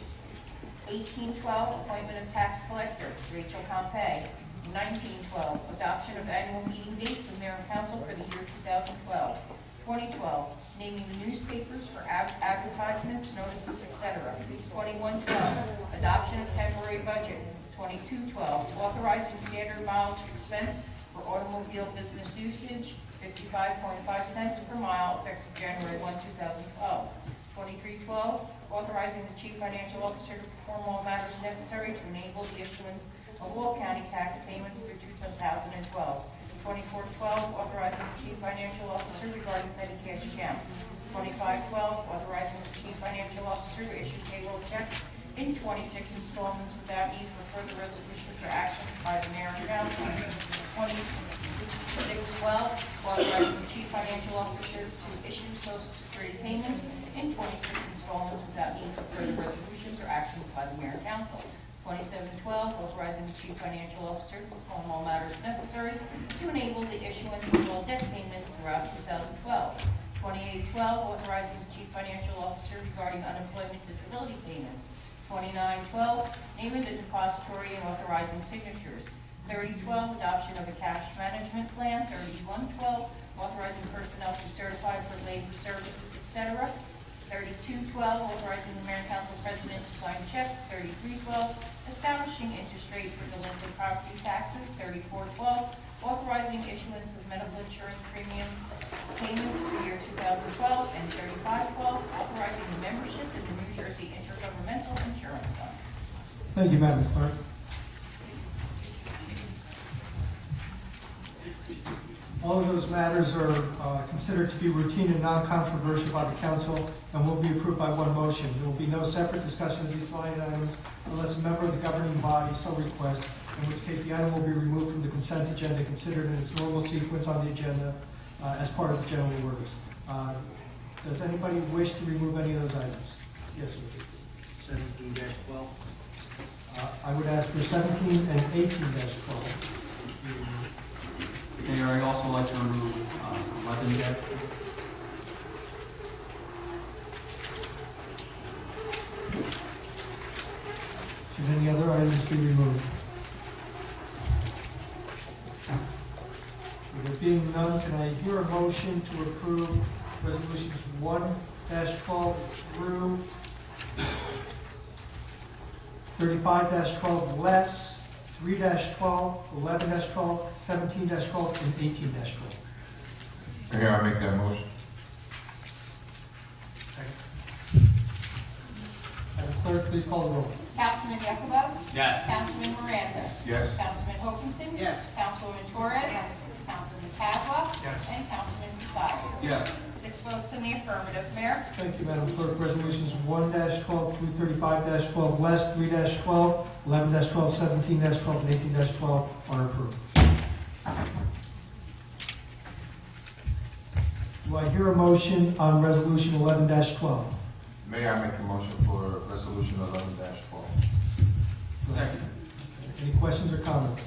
18:12, appointment of tax collector Rachel Pompey. 19:12, adoption of annual meeting dates of mayor and council for the year 2012. 2012, naming the newspapers for advertisements, notices, etc. 21:12, adoption of temporary budget. 22:12, authorizing standard mileage expense for automobile business usage, 55.5 cents per mile, effective January 1, 2012. 23:12, authorizing the chief financial officer to perform all matters necessary to enable the issuance of all county tax payments through 2012. 24:12, authorizing the chief financial officer regarding petty cash accounts. 25:12, authorizing the chief financial officer to issue payroll checks in 26 installments without need for further resolutions or actions by the mayor and council. 26:12, authorizing the chief financial officer to issue social security payments in 26 installments without need for further resolutions or actions by the mayor and council. 27:12, authorizing the chief financial officer to perform all matters necessary to enable the issuance of all debt payments throughout 2012. 28:12, authorizing the chief financial officer regarding unemployment disability payments. 29:12, naming the depository and authorizing signatures. 30:12, adoption of a cash management plan. 31:12, authorizing personnel to certify for labor services, etc. 32:12, authorizing the mayor and council president to sign checks. 33:12, establishing interest rate for delinquent property taxes. 34:12, authorizing issuance of medical insurance premiums payments for the year 2012. And 35:12, authorizing the membership in the New Jersey Intergovernmental Insurance Fund. Thank you, Madam Clerk. All of those matters are considered to be routine and non-controversial by the council and will be approved by one motion. There will be no separate discussion of these line items unless a member of the governing body so requests, in which case the item will be removed from the consent agenda, considered in its normal sequence on the agenda as part of the general orders. Does anybody wish to remove any of those items? Yes, sir. 17-12. I would ask for 17 and 18-12. Mayor, I'd also like to remove 11 debt. Should any other items be removed? With there being none, can I hear a motion to approve resolutions 1-12 through 35-12 less, 3-12, 11-12, 17-12, and 18-12. Mayor, I make that motion. Madam Clerk, please call the roll. Councilman Yakubo? Yes. Councilman Miranda? Yes. Councilman Hokinson? Yes. Councilwoman Torres? Councilman Cazwa? Yes. And Councilman Casal. Yes. 6 votes in the affirmative. Mayor? Thank you, Madam Clerk. Resolutions 1-12 through 35-12 less, 3-12, 11-12, 17-12, and 18-12 are approved. Do I hear a motion on resolution 11-12? Mayor, I make the motion for resolution 11-12. Second. Any questions or comments?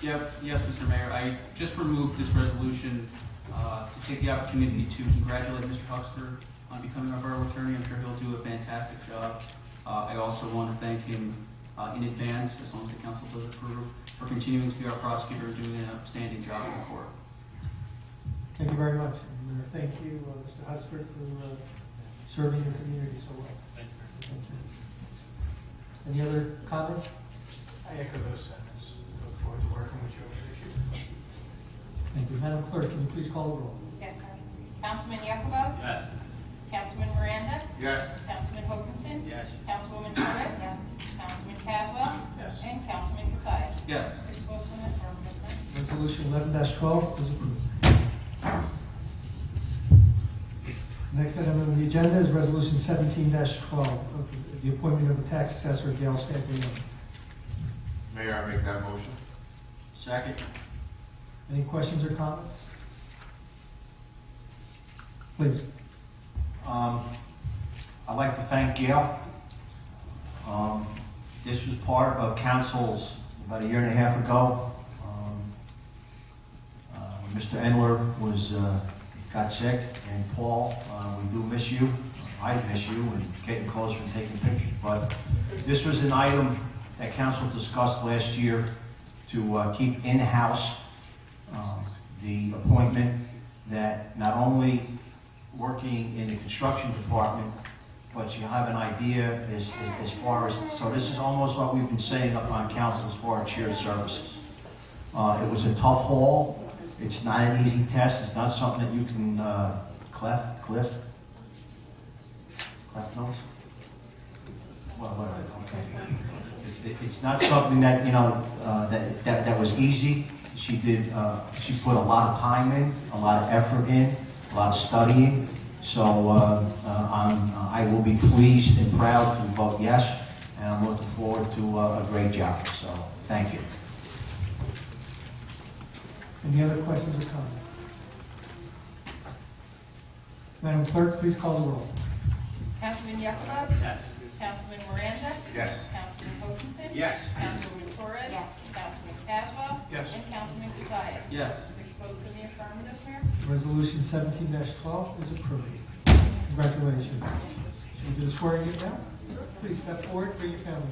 Yep, yes, Mr. Mayor, I just removed this resolution to take the opportunity to congratulate Mr. Huxford on becoming our borough attorney. I'm sure he'll do a fantastic job. I also want to thank him in advance, as long as the council does approve, for continuing to be our prosecutor and doing an outstanding job in the court. Thank you very much. And thank you, Mr. Huxford, for serving your community so well. Thank you. Thank you. Any other comments? I echo those sentiments. Look forward to working with you over the future. Thank you. Madam Clerk, can you please call the roll? Yes, sir. Councilman Yakubo? Yes. Councilman Miranda? Yes. Councilman Hokinson? Yes. Councilwoman Torres? and Councilman Cassius. Yes. 6 votes in the affirmative, Mayor. Resolution 11-12 is approved. Next item on the agenda is Resolution 17-12, the appointment of a tax assessor, Gail Scaglione. Mayor, I make that motion. Second. Any questions or comments? Please. I'd like to thank Gail. This was part of council's about a year and a half ago. Mr. Endler got sick, and Paul, we do miss you. I miss you and getting closer and taking pictures. But this was an item that council discussed last year to keep in-house the appointment that not only working in the construction department, but you have an idea as far as, so this is almost what we've been saying up on council as far as shared services. It was a tough haul. It's not an easy test. It's not something that you can cleft nose? Well, okay. It's not something that, you know, that was easy. She put a lot of time in, a lot of effort in, a lot of studying. So I will be pleased and proud to vote yes, and I'm looking forward to a great job. So thank you. Any other questions or comments? Madam Clerk, please call the roll. Councilman Yuckelov? Yes. Councilman Miranda? Yes. Councilman Hutchinson? Yes. Councilwoman Torres? Yes. Councilman Caswell? Yes. And Councilman Cassius. Yes. 6 votes in the affirmative, Mayor. Resolution 17-12 is approved. Congratulations. Should we do the swearing in now? Please step forward, bring your family forward.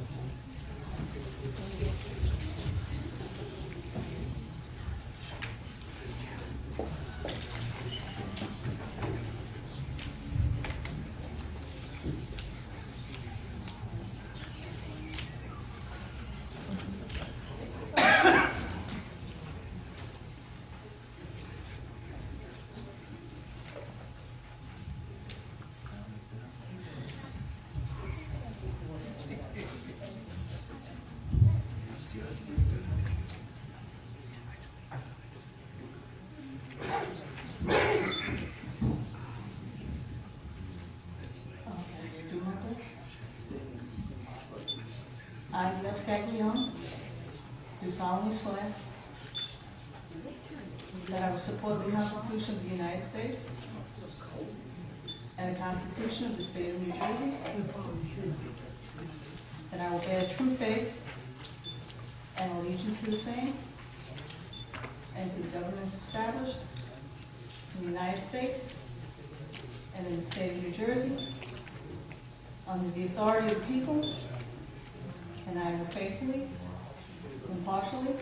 I, Gail Scaglione, do solemnly swear that I will support the Constitution of the United States and the Constitution of the State of New Jersey, that I will bear true faith and allegiance to the same and to the governments established in the United States and in the State of New Jersey under the authority of the people. And I will faithfully, impartially,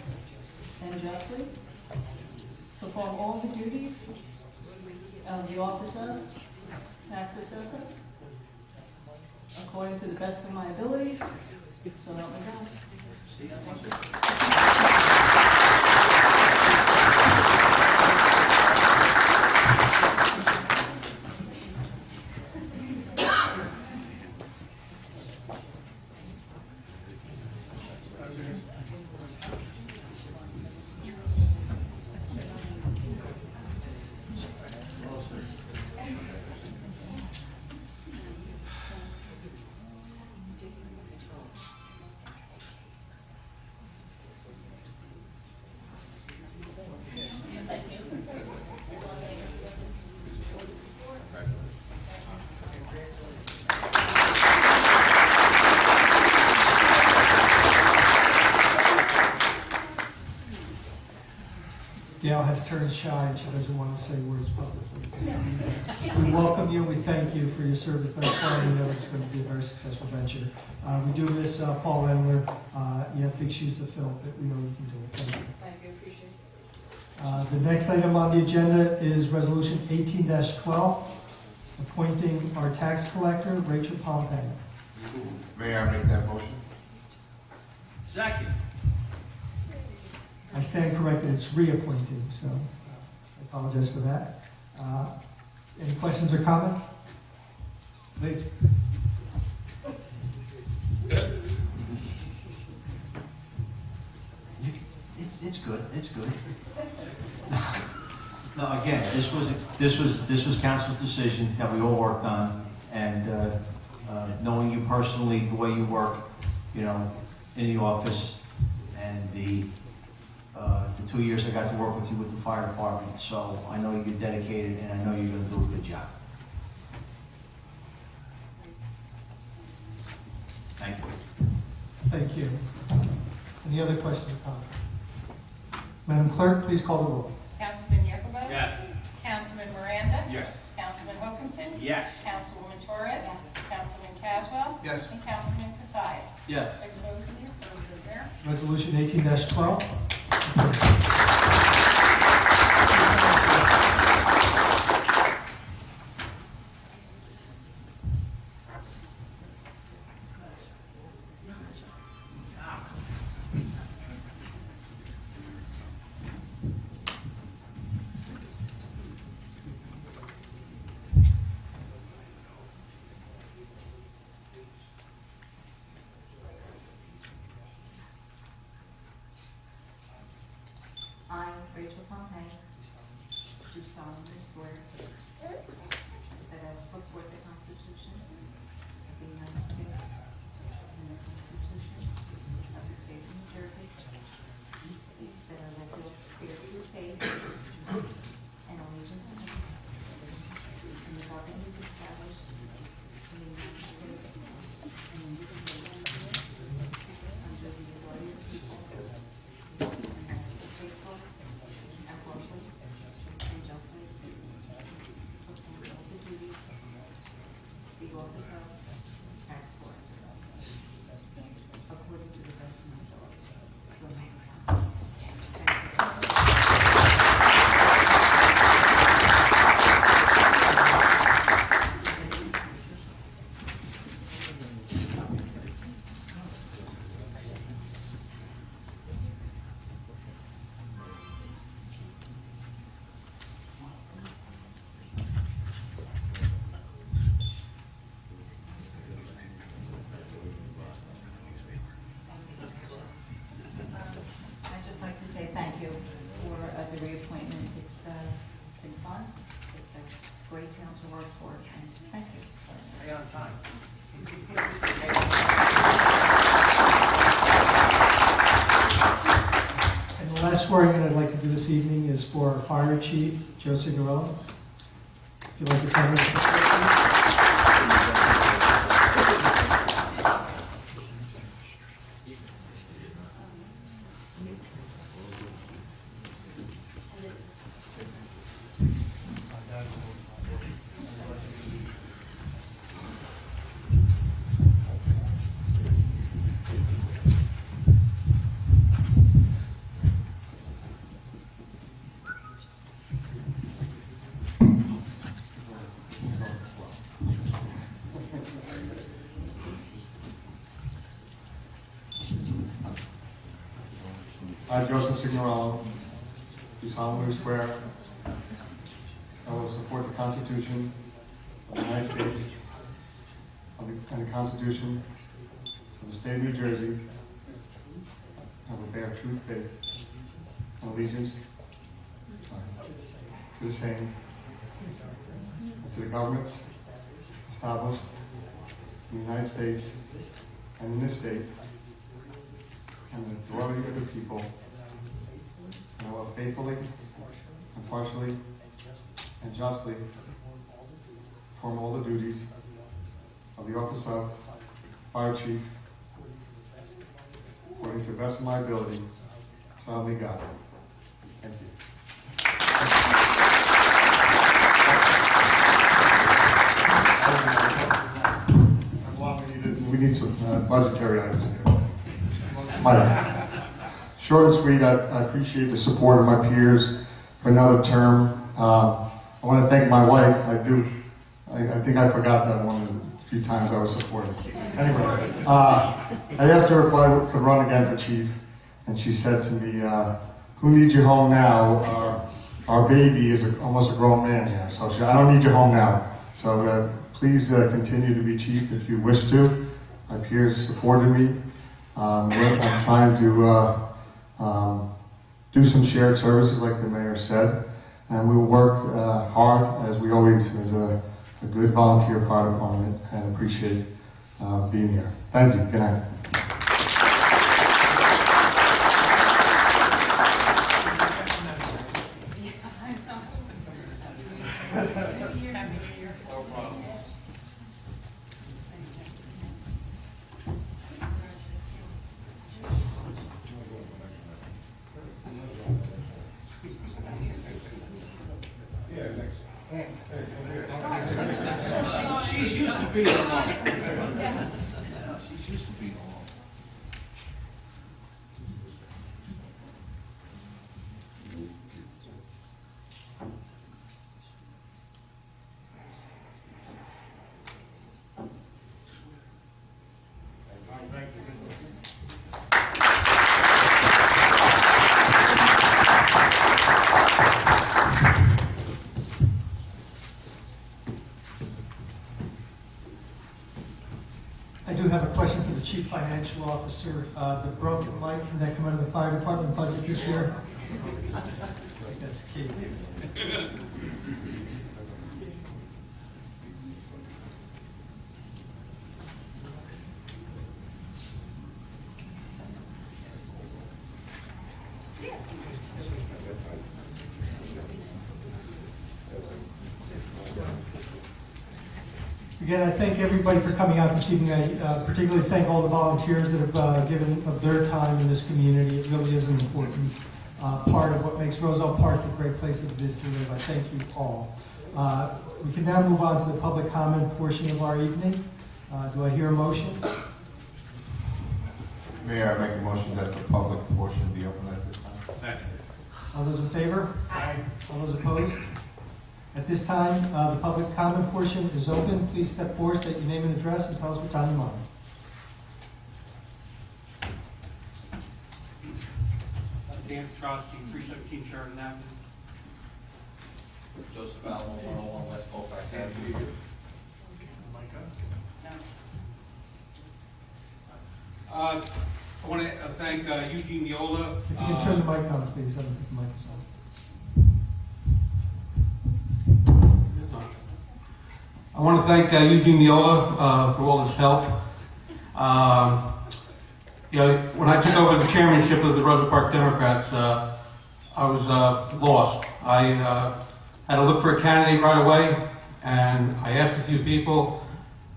and justly perform all the duties of the office of tax assessor according to the best of my abilities, so help me God. Thank you. Gail has turned shy and she doesn't want to say words publicly. We welcome you, we thank you for your service thus far, we know it's going to be a very successful venture. We do miss Paul Endler, you have big shoes to fill, but we know you can do it. Thank you. Thank you, appreciate it. The next item on the agenda is Resolution 18-12, appointing our tax collector, Rachel Pompey. Mayor, I make that motion. Second. I stand corrected, it's reappointing, so I apologize for that. Any questions or comments? Please. it's good, it's good. No, again, this was council's decision that we all worked on, and knowing you personally, the way you work, you know, in the office, and the 2 years I got to work with you with the fire department, so I know you're dedicated, and I know you're gonna do a good job. Thank you. Thank you. Any other questions or comments? Madam Clerk, please call the roll. Councilman Yakobo? Yes. Councilman Miranda? Yes. Councilman Wilkinson? Yes. Councilwoman Torres? Councilman Caswell? Yes. And Councilman Cassius? Yes. 6 votes in the affirmative, Mayor. Resolution 18-12. I, Rachel Pompey, do solemnly swear that I will support the Constitution of the United States and the Constitution of the State of New Jersey, that I will bear true faith and allegiance to the governments established in the United States and in this state under the authority of the people, and that I will be faithful, impartial, and justly perform all the duties of the office of tax collector according to the best of my ability. So help me God. Thank you so much. I'd just like to say thank you for the reappointment. It's been fun. It's a great town to work for, and thank you. Are you on time? And the last swearing-in I'd like to do this evening is for our Fire Chief, Joe Signorello. If you'd like to come in. I, Joseph Signorello, do solemnly swear I will support the Constitution of the United States and the Constitution of the State of New Jersey. I will bear true faith and allegiance to the same and to the governments established in the United States and in this state, and the authority of the people, and I will faithfully, impartially, and justly perform all the duties of the office of Fire Chief according to the best of my ability, so help me God. Thank you. We need some budgetary items here. Mike, short and sweet, I appreciate the support of my peers for another term. I want to thank my wife. I think I forgot that one of the few times I was supported. Anyway, I asked her if I could run again for chief, and she said to me, who needs you home now? Our baby is almost a grown man here, so I don't need you home now. So please continue to be chief if you wish to. My peers supported me. I'm trying to do some shared services like the mayor said, and we will work hard as we always as a good volunteer fire department, and appreciate being here. Thank you. Good night. She's used to being alone. Yes. She's used to being alone. I do have a question for the Chief Financial Officer. The broken mic, can that come out of the fire department budget this year? I think that's key. Again, I thank everybody for coming out this evening. I particularly thank all the volunteers that have given of their time in this community. It really is an important part of what makes Roselle Park the great place that it is to live. I thank you all. We can now move on to the public comment portion of our evening. Do I hear a motion? Mayor, I make a motion that the public portion be open at this time. Second. All those in favor? Aye. All those opposed? At this time, the public comment portion is open. Please step forward, state your name and address, and tell us what's on your mind. Dan Petrowski, 317 Sheridan Avenue. Joseph Allen, 101 West Colfax Avenue. I want to thank Eugene Miola. If you can turn the mic on, please. I don't think the mic is on. I want to thank Eugene Miola for all his help. When I took over the chairmanship of the Roselle Park Democrats, I was lost. I had to look for a candidate right away, and I asked a few people,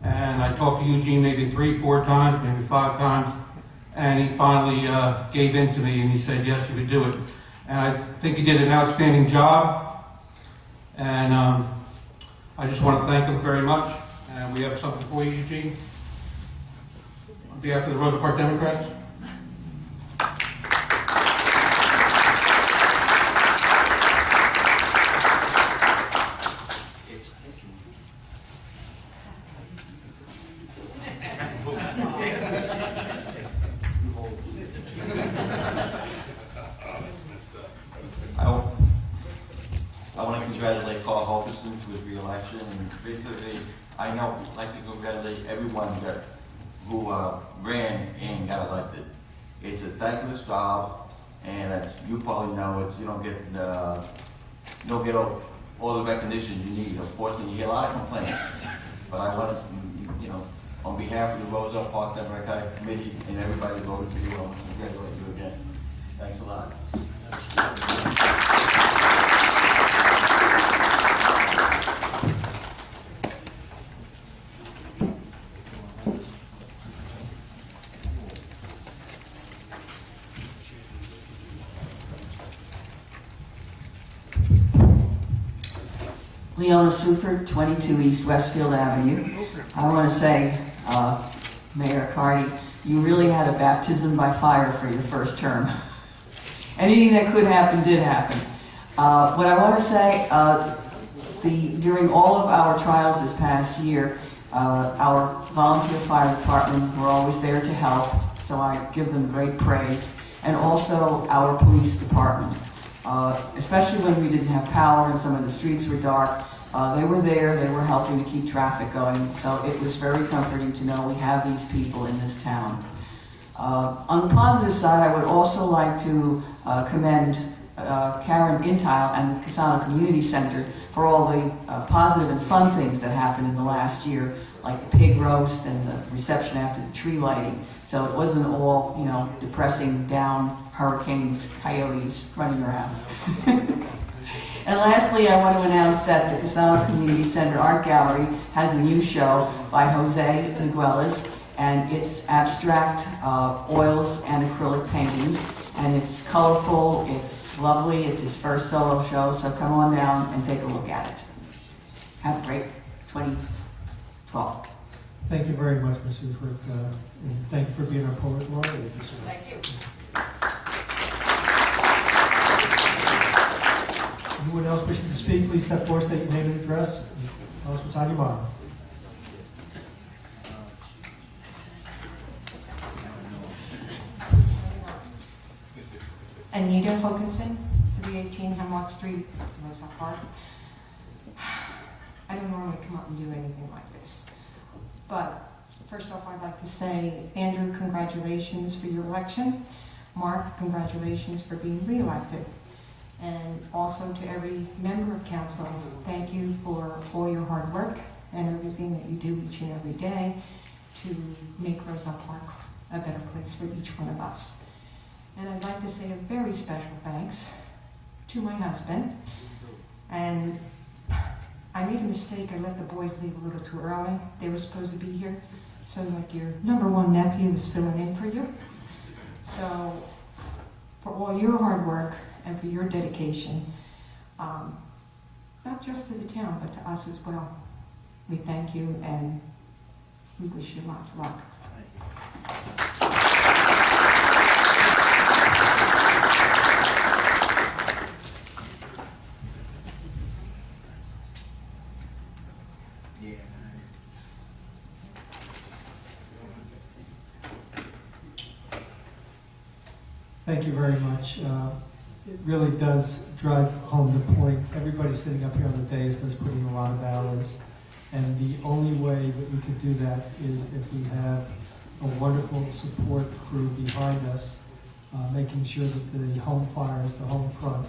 and I talked to Eugene maybe 3-4 times, maybe 5 times, and he finally gave in to me, and he said yes, he would do it. And I think he did an outstanding job, and I just want to thank him very much. And we have something for you, Eugene, on behalf of the Roselle Park Democrats. I want to congratulate Carl Holgerson for his re-election, and basically, I know, I'd like to congratulate everyone who ran and got elected. It's a thankless job, and as you probably know, you don't get all the recognition you need. Unfortunately, you hear a lot of complaints, but I want to, on behalf of the Roselle Park Democratic Committee and everybody that voted for you, I want to congratulate you again. Thanks a lot. Leona Suford, 22 East Westfield Avenue. I want to say, Mayor Carney, you really had a baptism by fire for your first term. Anything that could happen did happen. What I want to say, during all of our trials this past year, our volunteer fire department were always there to help, so I give them great praise, and also our police department. Especially when we didn't have power and some of the streets were dark, they were there, they were helping to keep traffic going, so it was very comforting to know we have these people in this town. On the positive side, I would also like to commend Karen Intile and the Casano Community Center for all the positive and fun things that happened in the last year, like the pig roast and the reception after the tree lighting. So it wasn't all, depressing, down, hurricanes, coyotes running around. And lastly, I want to announce that the Casano Community Center Art Gallery has a new show by Jose Migueles, and it's abstract oils and acrylic paintings, and it's colorful, it's lovely, it's his first solo show, so come on down and take a look at it. Have a great 2012. Thank you very much, Ms. Ufert, and thank you for being our poet laureate. Thank you. Anyone else wishing to speak, please step forward, state your name and address, and tell us what's on your mind. Anita Hokinson, 318 Hemlock Street, Roselle Park. I don't normally come up and do anything like this, but first off, I'd like to say, Andrew, congratulations for your election. Mark, congratulations for being re-elected. And also to every member of council, thank you for all your hard work and everything that you do each and every day to make Roselle Park a better place for each one of us. And I'd like to say a very special thanks to my husband. And I made a mistake. I let the boys leave a little too early. They were supposed to be here. So like your number one nephew was filling in for you. So for all your hard work and for your dedication, not just to the town, but to us as well, we thank you and we wish you lots of luck. Thank you very much. It really does drive home the point. Everybody sitting up here on the dais does put in a lot of hours. And the only way that we could do that is if we have a wonderful support crew behind us, making sure that the home fires, the home front,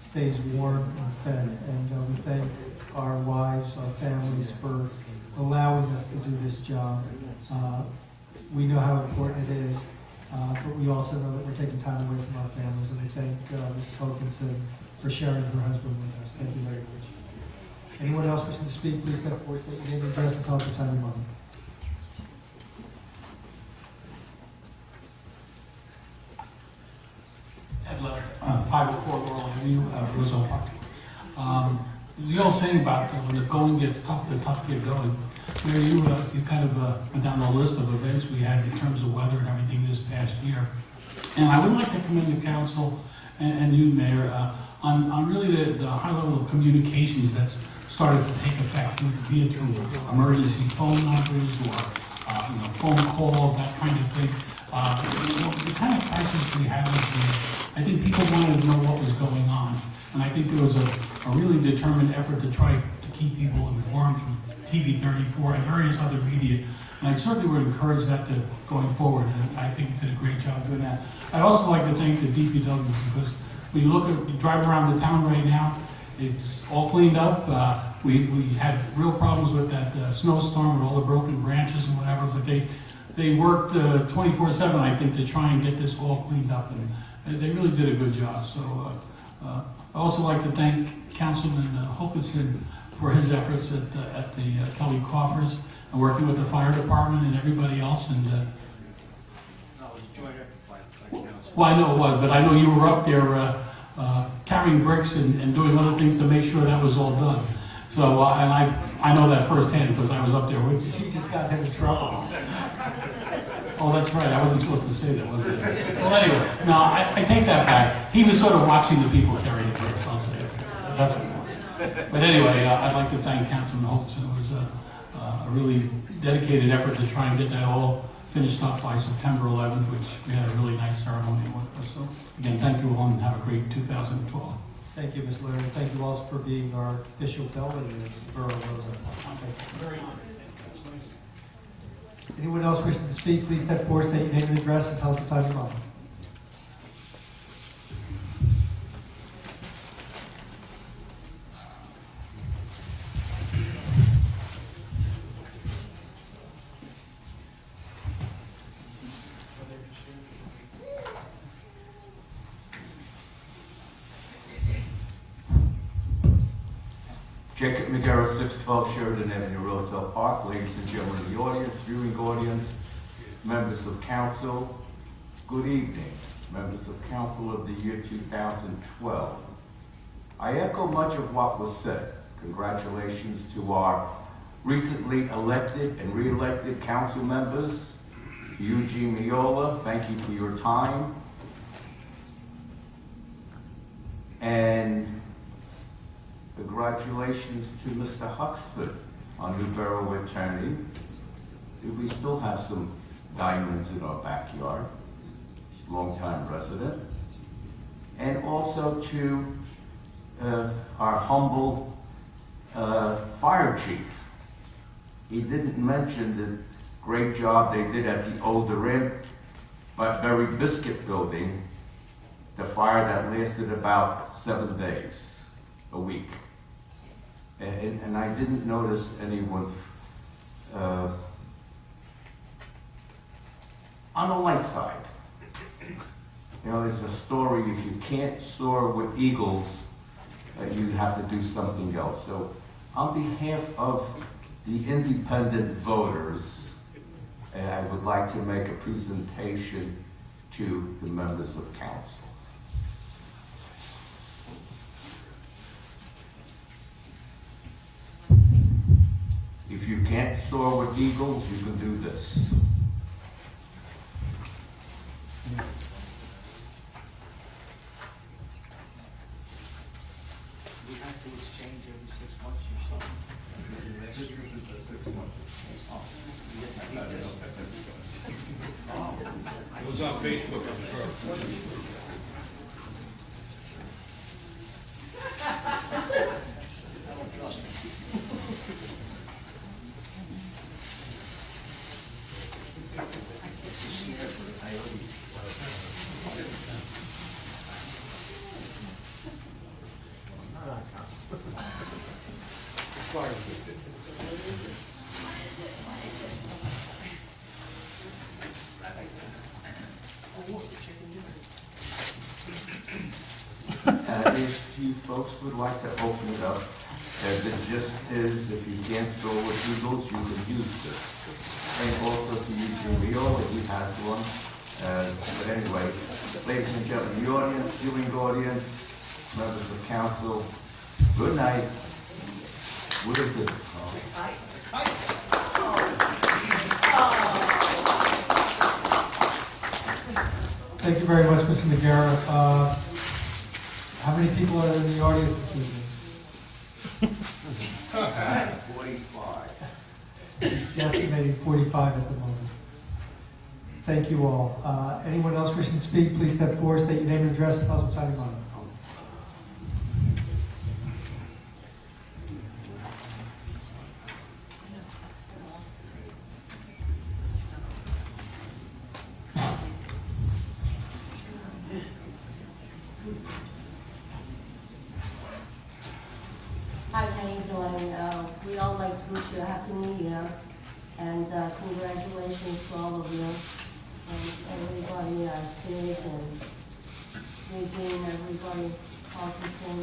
stays warm and fed. And we thank our wives, our families for allowing us to do this job. We know how important it is. But we also know that we're taking time away from our families, and we thank Mrs. Hokinson for sharing her husband with us. Thank you very much. Anyone else wishing to speak, please step forward, state your name and address, and tell us what's on your mind. Ed Leonard, 504 Laurel Avenue, Roselle Park. There's the old saying about when the going gets tough, the tough get going. Mary, you kind of went down the list of events we had in terms of weather and everything this past year. And I would like to commend the council and you, Mayor, on really the high level of communications that's started to take effect, be it through emergency phone numbers or phone calls, that kind of thing. The kind of crisis we had, I think people wanted to know what was going on. And I think there was a really determined effort to try to keep people informed through TV 34 and various other media. And I certainly would encourage that going forward. And I think you did a great job doing that. I'd also like to thank the DPW because we drive around the town right now, it's all cleaned up. We had real problems with that snowstorm and all the broken branches and whatever, but they worked 24/7, I think, to try and get this all cleaned up. And they really did a good job. So I also like to thank Councilman Hokinson for his efforts at the Kelly Coffers and working with the fire department and everybody else. And well, I know it was, but I know you were up there carrying bricks and doing other things to make sure that was all done. So, and I know that firsthand because I was up there with you. She just got him in trouble. Oh, that's right. I wasn't supposed to say that, was I? Well, anyway, no, I take that back. He was sort of watching the people carry the bricks, I'll say. That's what it was. But anyway, I'd like to thank Councilman Hokinson. It was a really dedicated effort to try and get that all finished up by September 11th, which we had a really nice ceremony with. So, again, thank you all and have a great 2012. Thank you, Ms. Leonard. Thank you also for being our official bellman in the Borough of Roselle. Thank you. Anyone else wishing to speak, please step forward, state your name and address, and tell us what's on your mind. Jacob Magaro, 612 Sheridan Avenue, Roselle Park. Ladies and gentlemen of the audience, viewing audience, members of council, good evening. Members of council of the year 2012. I echo much of what was said. Congratulations to our recently elected and re-elected council members. Eugene Miola, thank you for your time. And congratulations to Mr. Huxford, our new borough attorney. We still have some diamonds in our backyard, longtime resident. And also to our humble fire chief. He didn't mention the great job they did at the old Berry Biscuit building, the fire that lasted about 7 days, a week. And I didn't notice anyone on the light side. You know, there's a story, if you can't soar with eagles, you have to do something else. So on behalf of the independent voters, I would like to make a presentation to the members of council. If you can't soar with eagles, you can do this. We have to exchange every 6 months or something. This is the 6 months. It was on Facebook, I'm sure. If you folks would like to open it up, the gist is if you can't soar with eagles, you can use this. And also to Eugene Miola, he has one. But anyway, ladies and gentlemen, the audience, viewing audience, members of council, good night. What is it? Thank you very much, Mr. McGarrett. How many people are in the audience this evening? 45. Estimating 45 at the moment. Thank you all. Anyone else wishing to speak, please step forward, state your name and address, and tell us what's on your mind. Hi, how you doing? We all like to wish you a happy new year, and congratulations to all of you, and everybody, Sid and Eugene, everybody, Parkinson.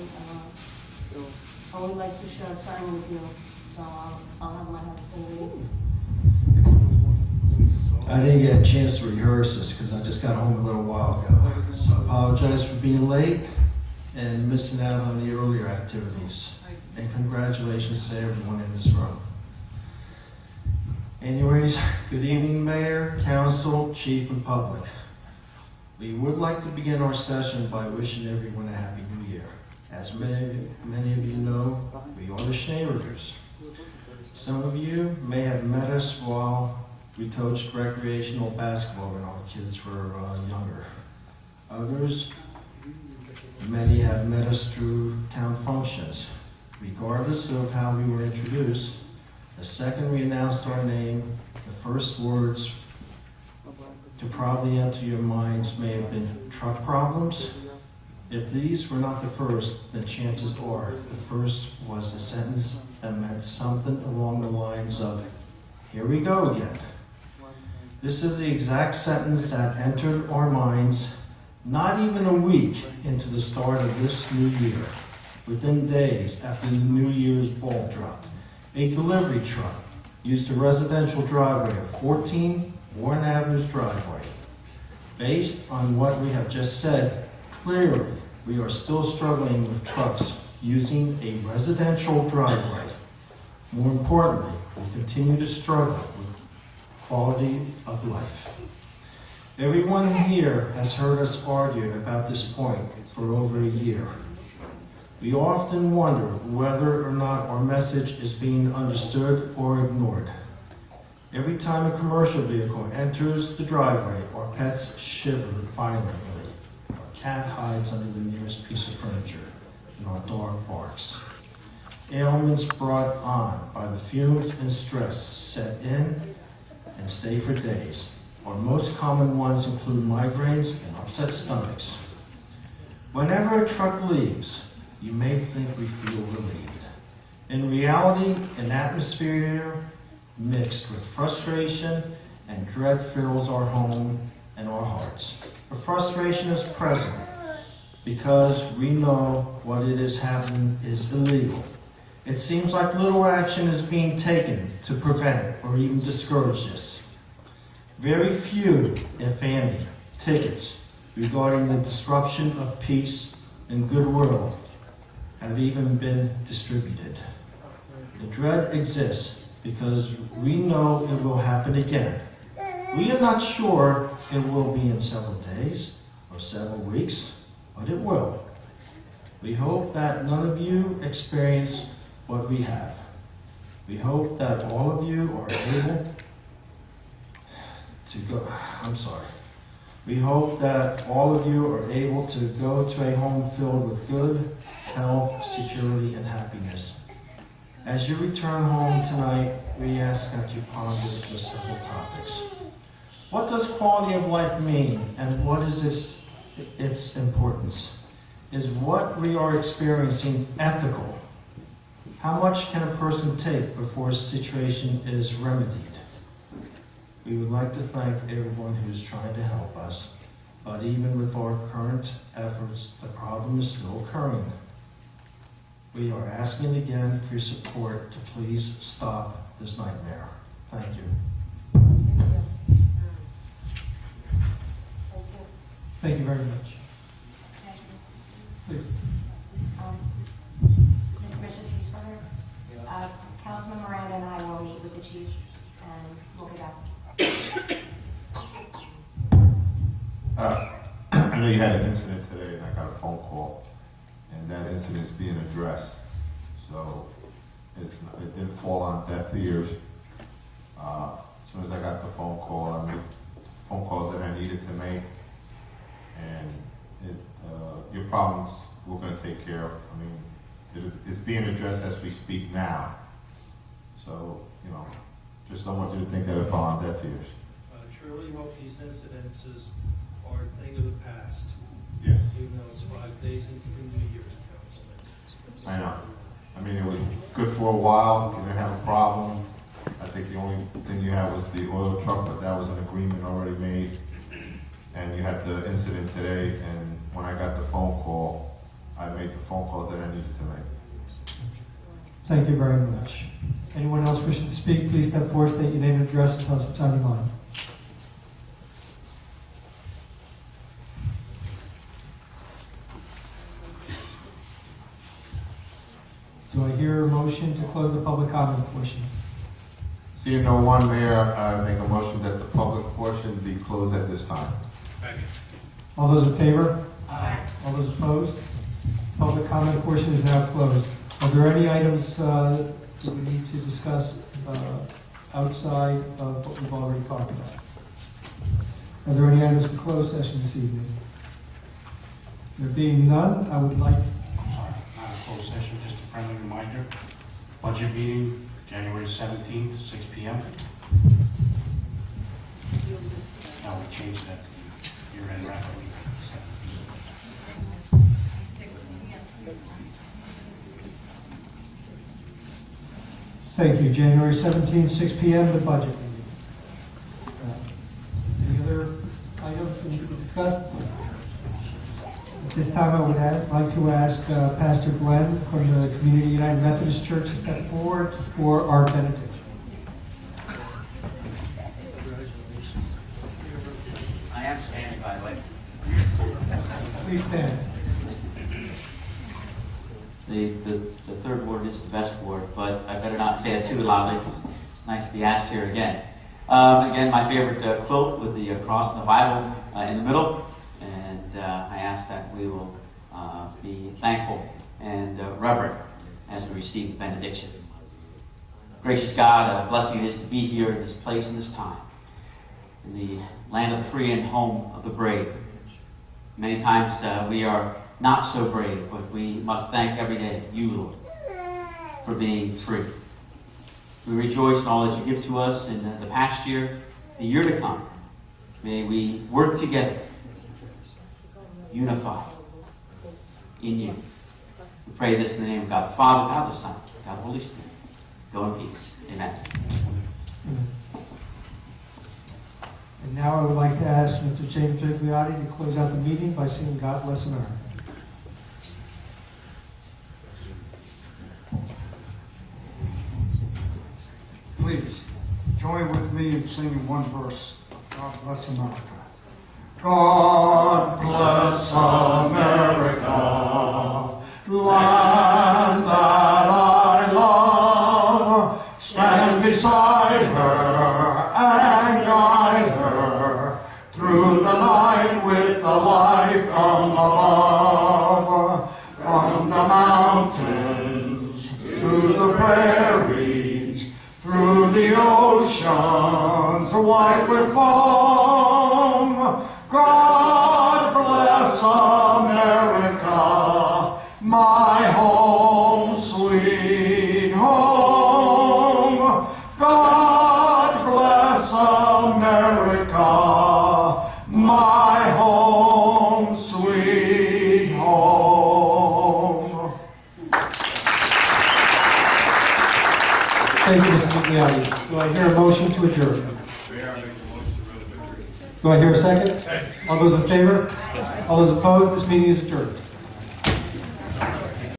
I would like to share a sign with you, so I'll have my husband read. I didn't get a chance to rehearse this because I just got home a little while ago, so I apologize for being late and missing out on the earlier activities. And congratulations to everyone in this room. Anyways, good evening, Mayor, Council, Chief, and public. We would like to begin our session by wishing everyone a Happy New Year. As many of you know, we are the Schneerers. Some of you may have met us while we coached recreational basketball when our kids were younger. Others, many have met us through town functions. Regardless of how we were introduced, the second we announced our name, the first words to probably enter your minds may have been truck problems. If these were not the first, then chances are the first was a sentence that meant something along the lines of, "Here we go again." This is the exact sentence that entered our minds not even a week into the start of this new year. within days after the New Year's ball dropped. A delivery truck used a residential driveway of 14 Warren Avenue's driveway. Based on what we have just said, clearly we are still struggling with trucks using a residential driveway. More importantly, we continue to struggle with quality of life. Everyone here has heard us argue about this point for over a year. We often wonder whether or not our message is being understood or ignored. Every time a commercial vehicle enters the driveway, our pets shiver violently. Our cat hides under the nearest piece of furniture, and our dog barks. Ailments brought on by the fumes and stress set in and stay for days. Our most common ones include migraines and upset stomachs. Whenever a truck leaves, you may think we feel relieved. In reality, an atmosphere mixed with frustration and dread fills our home and our hearts. The frustration is present because we know what it is happening is illegal. It seems like little action is being taken to prevent or even discourage this. Very few, if any, tickets regarding the disruption of peace and goodwill have even been distributed. The dread exists because we know it will happen again. We are not sure it will be in several days or several weeks, but it will. We hope that none of you experience what we have. We hope that all of you are able to go, We hope that all of you are able to go to a home filled with good health, security, and happiness. As you return home tonight, we ask that you ponder the several topics. What does quality of life mean, and what is its importance? Is what we are experiencing ethical? How much can a person take before a situation is remedied? We would like to thank everyone who's trying to help us, but even with our current efforts, the problem is still occurring. We are asking again for your support to please stop this nightmare. Thank you. Thank you very much. Please. Mr. Mrs. Eastburger, Councilman Miranda and I will meet with the chief and we'll get out. I know you had an incident today, and I got a phone call, and that incident's being addressed. So it didn't fall on deaf ears. As soon as I got the phone call, I made phone calls that I needed to make, and your problems we're going to take care of. I mean, it's being addressed as we speak now. So, just don't want you to think that it fell on deaf ears. Truly hope these incidences are a thing of the past. Yes. Even though it's 5 days into the new year, Councilman. I know. I mean, it was good for a while. You didn't have a problem. I think the only thing you had was the oil truck, but that was an agreement already made. And you had the incident today, and when I got the phone call, I made the phone calls that I needed to make. Thank you very much. Anyone else wishing to speak, please step forward, state your name and address, and tell us what's on your mind. Do I hear a motion to close the public comment portion? Seeing no one, Mayor, I make a motion that the public portion be closed at this time. All those in favor? Aye. All those opposed? Public comment portion is now closed. Are there any items that we need to discuss outside of what we've already talked about? Are there any items for closed session this evening? There being none, I would like... Sorry, not a closed session, just a friendly reminder. Budget meeting, January 17th, 6 p.m. Now we changed that to year-end wrap-up. Thank you. January 17th, 6 p.m., the budget meeting. Any other items that need to be discussed? At This time I would like to ask Pastor Glenn from the Community United Methodist Church to step forward for our benediction. I am standing, by the way. Please stand. The third word is the best word, but I better not say it too loudly because it's nice to be asked here again. Again, my favorite quilt with the cross of the Bible in the middle, and I ask that we will be thankful and reverent as we receive the benediction. Gracious God, a blessing it is to be here in this place and this time, in the land of the free and home of the brave. Many times we are not so brave, but we must thank every day you, Lord, for being free. We rejoice in all that you give to us in the past year, the year to come. May we work together, unified in you. We pray this in the name of God the Father, God the Son, God the Holy Spirit. Go in peace. Amen. And now I would like to ask Mr. James Bigliotti to close out the meeting by singing God Bless America. Please join with me in singing one verse of God Bless America. God bless America, land that I love. Stand beside her and guide her through the night with the light from above. From the mountains to the prairies, through the oceans white with foam. God bless America, my home, sweet home. God bless America, my home, sweet home. Thank you, Mr. Bigliotti. Do I hear a motion to adjourn? Do I hear a second? All those in favor? All those opposed? This meeting is adjourned.